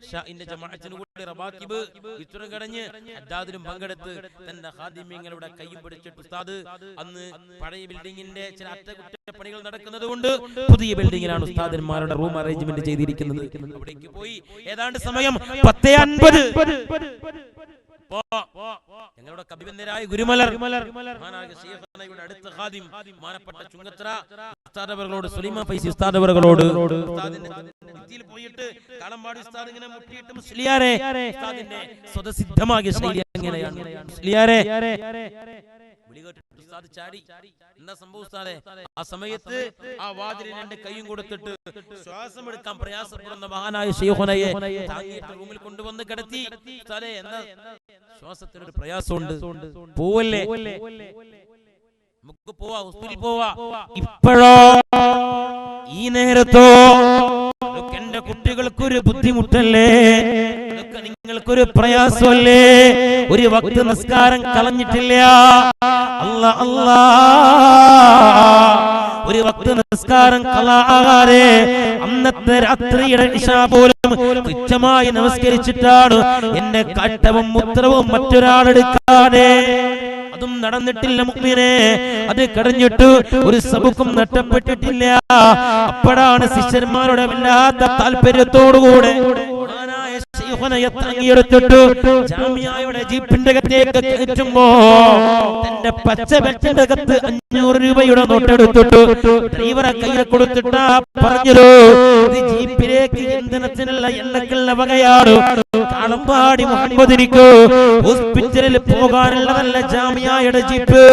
ഷാഇന്റെ ജമാഅത്തിന് കൂടി റവാക്കിബ് ഇത്രയും കടഞ്ഞ് ഹദ്ദാദിലും പങ്കെടുത്ത് തന്റെ ഖാദിമീങ്ങളുടെ കൈയും പിടിച്ചിട്ട് ഉസ്താദ് അന്ന് പഴയ ബിൽഡിങ്ങിന്റെ ചില അറ്റകുറ്റപ്പണികൾ നടക്കുന്നത് കൊണ്ട് പുതിയ ബിൽഡിങ്ങിലാണ് ഉസ്താദന്മാരുടെ റൂം അറേഞ്ച്മെന്റ് ചെയ്തിരിക്കുന്നത്. അവിടേക്ക് പോയി ഏതാണ്ട് സമയം 10:50 ഞങ്ങളുടെ കവിബന്ധരായ ഗുരുമലർ അടുത്ത ഖാദിം മാനപ്പെട്ട ചുങ്കത്തറ ഉസ്താദ് അവர்களോട് സുലൈമാൻ ഫൈസി ഉസ്താദ് അവர்களോട് ഉസ്താദിന്റെ ഭിത്തിയിൽ പോയിട്ട് കാളമ്പാടി ഉസ്താദ് ഇങ്ങനെ മുട്ടിയിട്ട് മുസ്ലിയാരെ ഉസ്താദിന്റെ സ്വതസിദ്ധമായ ശൈലി എങ്ങനെയാണ് മുസ്ലിയാരെ വിളി കേട്ടിട്ട് ഉസ്താദ് ചാടി. എന്താ സംഭവം ഉസ്താദേ? ആ സമയത്ത് ആ വാതിലിൽ രണ്ട് കൈയും കൊടുത്തിട്ട് ശ്വാസം എടുക്കാൻ പ്രയാസപ്പെടുന്ന മഹാനായ ശൈഖുനയെ താങ്ങിയിട്ട് റൂമിൽ കൊണ്ടുവന്ന് കിടത്തി. ഉസ്താദേ എന്താ ശ്വാസത്തിനൊരു പ്രയാസമുണ്ട്, പോവല്ലേ, നമുക്ക് പോവാ, ഹോസ്പിറ്റലിൽ പോവാ. ഇപ്പോഴോ ഈ നേരത്തോ എന്റെ കുട്ടികൾക്കൊരു ബുദ്ധിമുട്ടല്ലേ, അതൊക്കെ നിങ്ങൾക്കൊരു പ്രയാസമല്ലേ? ഒരു വക്ത് നിസ്കാരം കളഞ്ഞിട്ടില്ല, അല്ലാ അല്ലാ, ഒരു വക്ത് നിസ്കാരം കളാകാതെ അന്നത്തെ രാത്രിയുടെ ഇശാ പോലും കൃത്യമായി നമസ്കരിച്ചിട്ടാണ് എന്റെ കാട്ടവും മൂത്രവും മറ്റൊരാളെടുക്കാതെ. അതും നടന്നിട്ടില്ല മുഅ്മിനേ. അത് കടഞ്ഞിട്ട് ഒരു സബുക്കും നഷ്ടപ്പെട്ടിട്ടില്ല. അപ്പോഴാണ് ശിഷ്യന്മാരുടെ വല്ലാത്ത താല്പര്യത്തോടുകൂടെ ശൈഖുനയെ താങ്ങിയെടുത്തിട്ട് ജാമിയയുടെ ജീപ്പിന്റെ അകത്തേക്ക് കയറ്റുമ്പോ തന്റെ പച്ച ബെൽറ്റിന്റെ അകത്ത് 500 രൂപയുടെ നോട്ടെടുത്തിട്ട് ഡ്രൈവറെ കയ്യിൽ കൊടുത്തിട്ട് പറഞ്ഞല്ലോ, ഇത് ജീപ്പിലേക്ക് ഇന്ധനത്തിനുള്ള എണ്ണക്കുള്ള വകയാണ്. കാളമ്പാടി മുഹമ്മദിനിക്ക് ഹോസ്പിറ്റലിൽ പോകാനുള്ളതല്ല ജാമിയയുടെ ജീപ്പ്.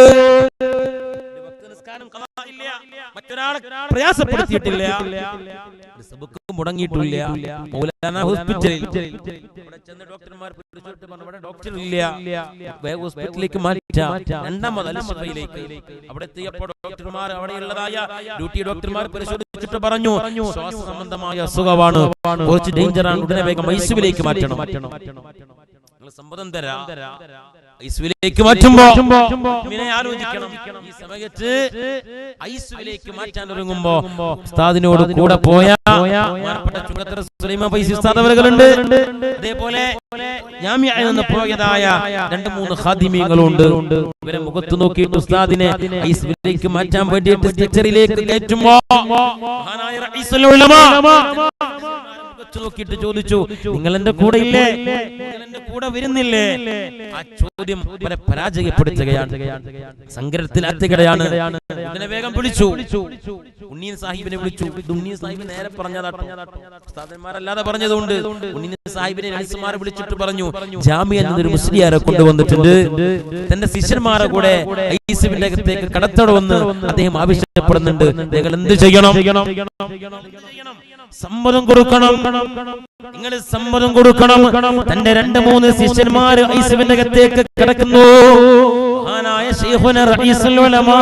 മറ്റൊരാളെ പ്രയാസപ്പെടുത്തിയിട്ടില്ല, മുടങ്ങിയിട്ടില്ല. മൗലാന ഹോസ്പിറ്റലിൽ ഡോക്ടർമാർ ഹോസ്പിറ്റലിലേക്ക് മാറ്റാം, രണ്ടാമത് അൽശഫയിലേക്ക്. അവിടെ എത്തിയപ്പോൾ ഡോക്ടർമാർ, അവിടെയുള്ളതായ ഡ്യൂട്ടി ഡോക്ടർമാർ പരിശോധിച്ചിട്ട് പറഞ്ഞു, ശ്വാസ സംബന്ധമായ അസുഖമാണ്, കുറച്ച് ഡേഞ്ചറാണ്, ഉടനെ വേഗം ഐസിയുവിലേക്ക് മാറ്റണം. സമ്മതം തരാം. ഐസിയുവിലേക്ക് മാറ്റുമ്പോ ഇങ്ങനെ ആലോചിക്കണം. ഈ സമയത്ത് ഐസിയുവിലേക്ക് മാറ്റാൻ ഒരുങ്ങുമ്പോ ഉസ്താദിനോട് കൂടെ പോയ ചുങ്കത്തറ സുലൈമാൻ ഫൈസി ഉസ്താദ് അവர்களுണ്ട്. അതേപോലെ ജാമിഅയിൽ നിന്ന് പോയതായ 2-3 ഖാദിമീങ്ങളുണ്ട്. ഇവരെ മുഖത്ത് നോക്കിയിട്ട് ഉസ്താദിനെ ഐസിയുവിലേക്ക് മാറ്റാൻ വേണ്ടിയിട്ട് സ്ട്രക്ചറിലേക്ക് കയറ്റുമ്പോ മഹാനായ റഈസുൽ ഉലമാ നോക്കിയിട്ട് ചോദിച്ചു, നിങ്ങൾ എന്റെ കൂടെ ഇല്ലേ, നിങ്ങൾ എന്റെ കൂടെ വരുന്നില്ലേ? ആ ചോദ്യം അവരെ പരാജയപ്പെടുത്തുകയാണ്, സങ്കടത്തിലാത്തുകയാണ്. ഇതിനെ വേഗം വിളിച്ചു, ഉണ്ണീൻ സാഹിബിനെ വിളിച്ചു. ഉണ്ണീൻ സാഹിബ് നേരെ പറഞ്ഞതാട്ടോ, ഉസ്താദന്മാരല്ലാതെ പറഞ്ഞതുകൊണ്ട് ഉണ്ണീൻ സാഹിബിനെ നഴ്സുമാർ വിളിച്ചിട്ട് പറഞ്ഞു, ജാമിയ എന്നൊരു മുസ്ലിയാരെ കൊണ്ടുവന്നിട്ടുണ്ട്, തന്റെ ശിഷ്യന്മാരെ കൂടെ ഐസിയുവിന്റെ അകത്തേക്ക് കടത്തണമെന്ന് അദ്ദേഹം ആവശ്യപ്പെടുന്നുണ്ട്. നിങ്ങൾ എന്ത് ചെയ്യണം? സമ്മതം കൊടുക്കണം, നിങ്ങൾ സമ്മതം കൊടുക്കണം. തന്റെ 2-3 ശിഷ്യന്മാർ ഐസിയുവിന്റെ അകത്തേക്ക് കിടക്കുന്നു. മഹാനായ ശൈഖുന റഈസുൽ ഉലമാ,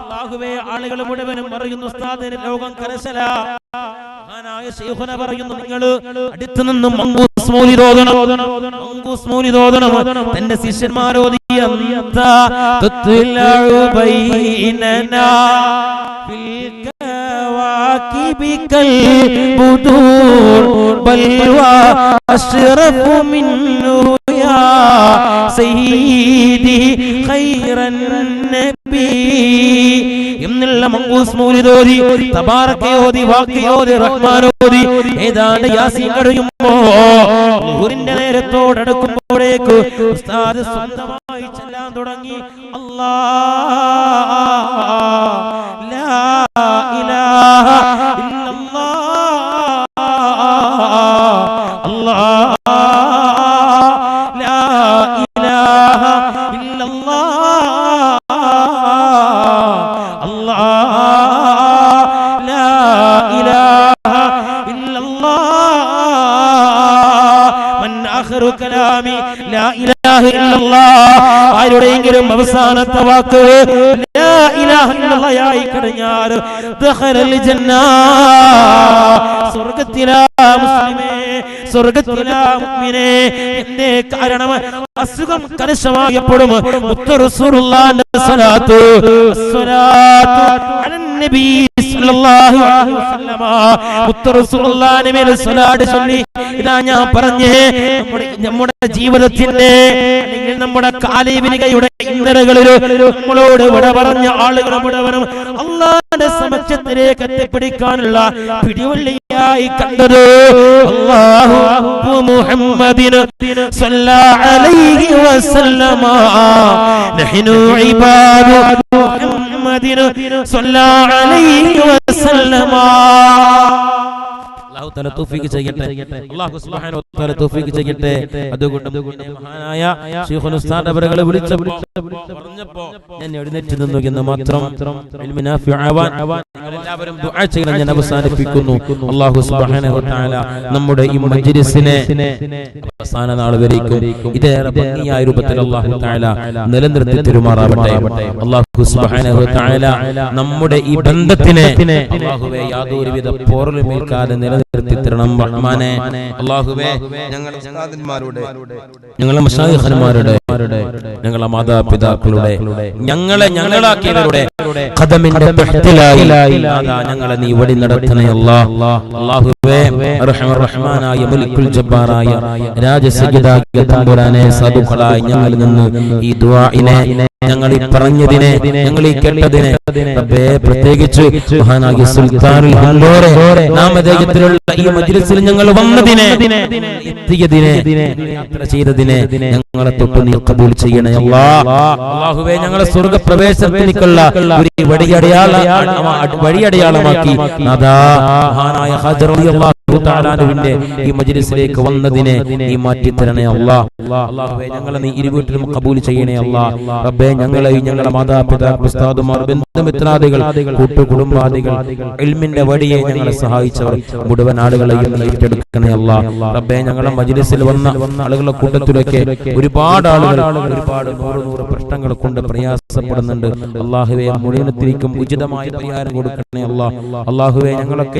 അല്ലാഹുവേ, ആളുകൾ മുഴുവനും പറയുന്നു ഉസ്താദിന് ലോകം കരശല. മഹാനായ ശൈഖുന പറയുന്നു, നിങ്ങൾ അടുത്ത് നിന്ന് മങ്കൂസ് മൗലിദ് ഓതണം, മങ്കൂസ് മൗലിദ് ഓതണം. തന്റെ ശിഷ്യന്മാരോദി അന്താ തുത്ലഉ ബൈനനാ ഫിൽ كواكبك البدور بل وأشرف منه يا سيدي خير النبي എന്നുള്ള മങ്കൂസ് മൗലിദ് ഓതി, തബാറക ഓതി, വാഖി ഓതി, റഹ്മാൻ ഓതി, ഏതാണ്ട് യാസീൻ കഴിയുമ്പോ ളുഹുറിന്റെ നേരത്തോടടുക്കുമ്പോഴേക്ക് ഉസ്താദ് സ്വന്തമായി ചൊല്ലാൻ തുടങ്ങി, അല്ലാഹ് ലാ ഇലാഹ ഇല്ലല്ലാഹ്, അല്ലാഹ് ലാ ഇലാഹ ഇല്ലല്ലാഹ്, അല്ലാഹ് ലാ ഇലാഹ ഇല്ലല്ലാഹ്, മൻ ആഖിറു കലാമി ലാ ഇലാഹ ഇല്ലല്ലാഹ്. ആരുടെയെങ്കിലും അവസാനത്തെ വാക്ക് ലാ ഇലാഹ ഇല്ലല്ലാഹ് ആയി കഴിഞ്ഞാൽ ദഖലൽ ജന്ന, സ്വർഗ്ഗത്തിലാ മുസ്ലിമേ, സ്വർഗ്ഗത്തിലാ മുഅ്മിനേ. എന്തേ കാരണം? അസുഖം കർശനമായപ്പോഴും മുത്ത് റസൂലുള്ളാഹിന്റെ സ്വലാത്തു അലൻ നബി സല്ലല്ലാഹു അലൈഹി വസല്ലമ മുത്ത് റസൂലുള്ളാഹിന്റെ മേൽ സ്വലാത്ത് ചൊല്ലി. ഇതാ ഞാൻ പറഞ്ഞേ, നമ്മുടെ ജീവിതത്തിന്റെ അല്ലെങ്കിൽ നമ്മുടെ കാലീവിനികയുടെ ഇന്നലകളിൽ നമ്മളോട് വിട പറഞ്ഞ ആളുകൾ മുഴുവനും അല്ലാഹുവിന്റെ സമക്ഷത്തിലേക്ക് എത്തിപ്പിടിക്കാനുള്ള പിടിവള്ളിയായി കണ്ടത് അല്ലാഹു മുഹമ്മദിന് സ്വല്ലല്ലാഹു അലൈഹി വസല്ലമ നഹ്നു ഇബാദു മുഹമ്മദിന് സ്വല്ലല്ലാഹു അലൈഹി വസല്ലമ. അല്ലാഹു തആല തൗഫീഖ് ചെയ്യട്ടെ. അല്ലാഹു സുബ്ഹാനഹു വ തആല തൗഫീഖ് ചെയ്യട്ടെ. അതുകൊണ്ട് മഹാനായ ശൈഖുൽ ഉസ്താദ് അവരെ വിളിച്ചപ്പോൾ പറഞ്ഞപ്പോൾ ഞാൻ എഴുന്നേറ്റ് നിന്നു എന്ന് മാത്രം. ഇൽമു നാഫി ആവാൻ എല്ലാവരും ദുആ ചെയ്യണം ഞാൻ അവസാനിപ്പിക്കുന്നു. അല്ലാഹു സുബ്ഹാനഹു വ തആല നമ്മുടെ ഈ മജ്ലിസിനെ അവസാന നാൾ വരേക്കും ഇതേറെ ഭംഗിയായ രൂപത്തിൽ അല്ലാഹു തആല നിലനിർത്തി തരുമാറാവട്ടെ. അല്ലാഹു സുബ്ഹാനഹു വ തആല നമ്മുടെ ഈ ബന്ധത്തിനെ അല്ലാഹുവേ യാതൊരുവിധ പോറലുമേൽക്കാതെ നിലനിർത്തി തരണം റഹ്മാനെ. അല്ലാഹുവേ ഞങ്ങളെ മശായിഖന്മാരുടെ ഞങ്ങളെ മാതാപിതാക്കളുടെ ഞങ്ങളാക്കിയവരുടെ ഖദമിന്റെ തഹ്തിലായി ഞങ്ങളെ നീ വഴി നടത്തണേ അല്ലാഹുവേ. റഹ്മാനായ മലിക്കുൽ ജബ്ബാറായ രാജസയ്യിദായ തമ്പുരാനെ സാധുക്കളായി ഞങ്ങളിൽ നിന്ന് ഈ ദുആഇനെ ഞങ്ങൾ ഈ പറഞ്ഞതിനെ ഞങ്ങൾ ഈ കേട്ടതിനെ റബ്ബേ പ്രത്യേകിച്ച് മഹാനായ സുൽത്താനുൽ ഹുല്ലൂറെ നാമധേയത്തിലുള്ള ഈ മജ്ലിസിൽ ഞങ്ങൾ വന്നതിനെ എത്തിയതിനെ യാത്ര ചെയ്തതിനെ ഞങ്ങളെ തൊട്ട് നീ ഖബൂൽ ചെയ്യണേ അല്ലാഹുവേ. ഞങ്ങളെ സ്വർഗ്ഗപ്രവേശനത്തിനുള്ള ഒരു വഴിയടയാളമാക്കി നാദാ മഹാനായ ഖാജ റളിയല്ലാഹു തആലാവിന്റെ ഈ മജ്ലിസിലേക്ക് വന്നതിനെ നീ മാറ്റി തരണേ അല്ലാഹുവേ. ഞങ്ങളെ നീ ഇരുവീട്ടിലും ഖബൂൽ ചെയ്യണേ റബ്ബേ. ഞങ്ങളെയും ഞങ്ങളുടെ മാതാപിതാക്കൾ ഉസ്താദുമാർ ബന്ധുമിത്രാദികൾ കൂട്ടുകുടുംബാദികൾ ഇൽമിന്റെ വഴിയെ ഞങ്ങളെ സഹായിച്ചവർ മുഴുവൻ ആളുകളെയും ഏറ്റെടുക്കണേ റബ്ബേ. ഞങ്ങളുടെ മജ്ലിസിൽ വന്ന ആളുകളുടെ കൂട്ടത്തിലൊക്കെ ഒരുപാട് ആളുകൾ ഒരുപാട് നൂറ് പ്രശ്നങ്ങൾ കൊണ്ട് പ്രയാസപ്പെടുന്നുണ്ട് അല്ലാഹുവേ. മുഴുവനത്തിലേക്കും ഉചിതമായ പരിഹാരം കൊടുക്കണേ അല്ലാഹുവേ.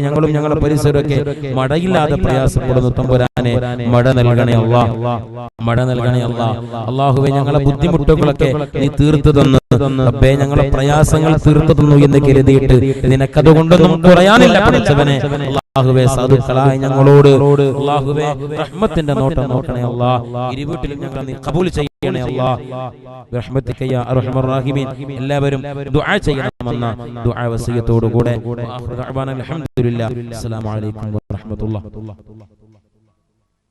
ഞങ്ങളും ഞങ്ങളുടെ പരിസരമൊക്കെ മഴയില്ലാതെ പ്രയാസപ്പെടുന്നു തമ്പുരാനെ മഴ നൽകണേ അല്ലാഹുവേ. ഞങ്ങളെ ബുദ്ധിമുട്ടുകളൊക്കെ നീ തീർത്തു തന്നു റബ്ബേ. ഞങ്ങളെ പ്രയാസങ്ങൾ തീർത്തു തന്നു എന്ന് കരുതിയിട്ട് നിനക്കതുകൊണ്ടൊന്നും കുറയാനില്ല പഠിച്ചവനെ അല്ലാഹുവേ. സാധുക്കളായ ഞങ്ങളോട് അല്ലാഹുവേ റഹ്മത്തിന്റെ നോട്ടം നോക്കണേ ഇരുവീട്ടിലും ഞങ്ങൾ നീ ഖബൂൽ ചെയ്യണേ ബിറഹ്മതിക യാ അർഹമർ റഹീമീൻ. എല്ലാവരും ദുആ ചെയ്യണമെന്ന ദുആ വസിയത്തോടുകൂടെ അൽഹംദുലില്ലാഹ്. അസ്സലാമു അലൈക്കും വറഹ്മത്തുള്ളാഹി.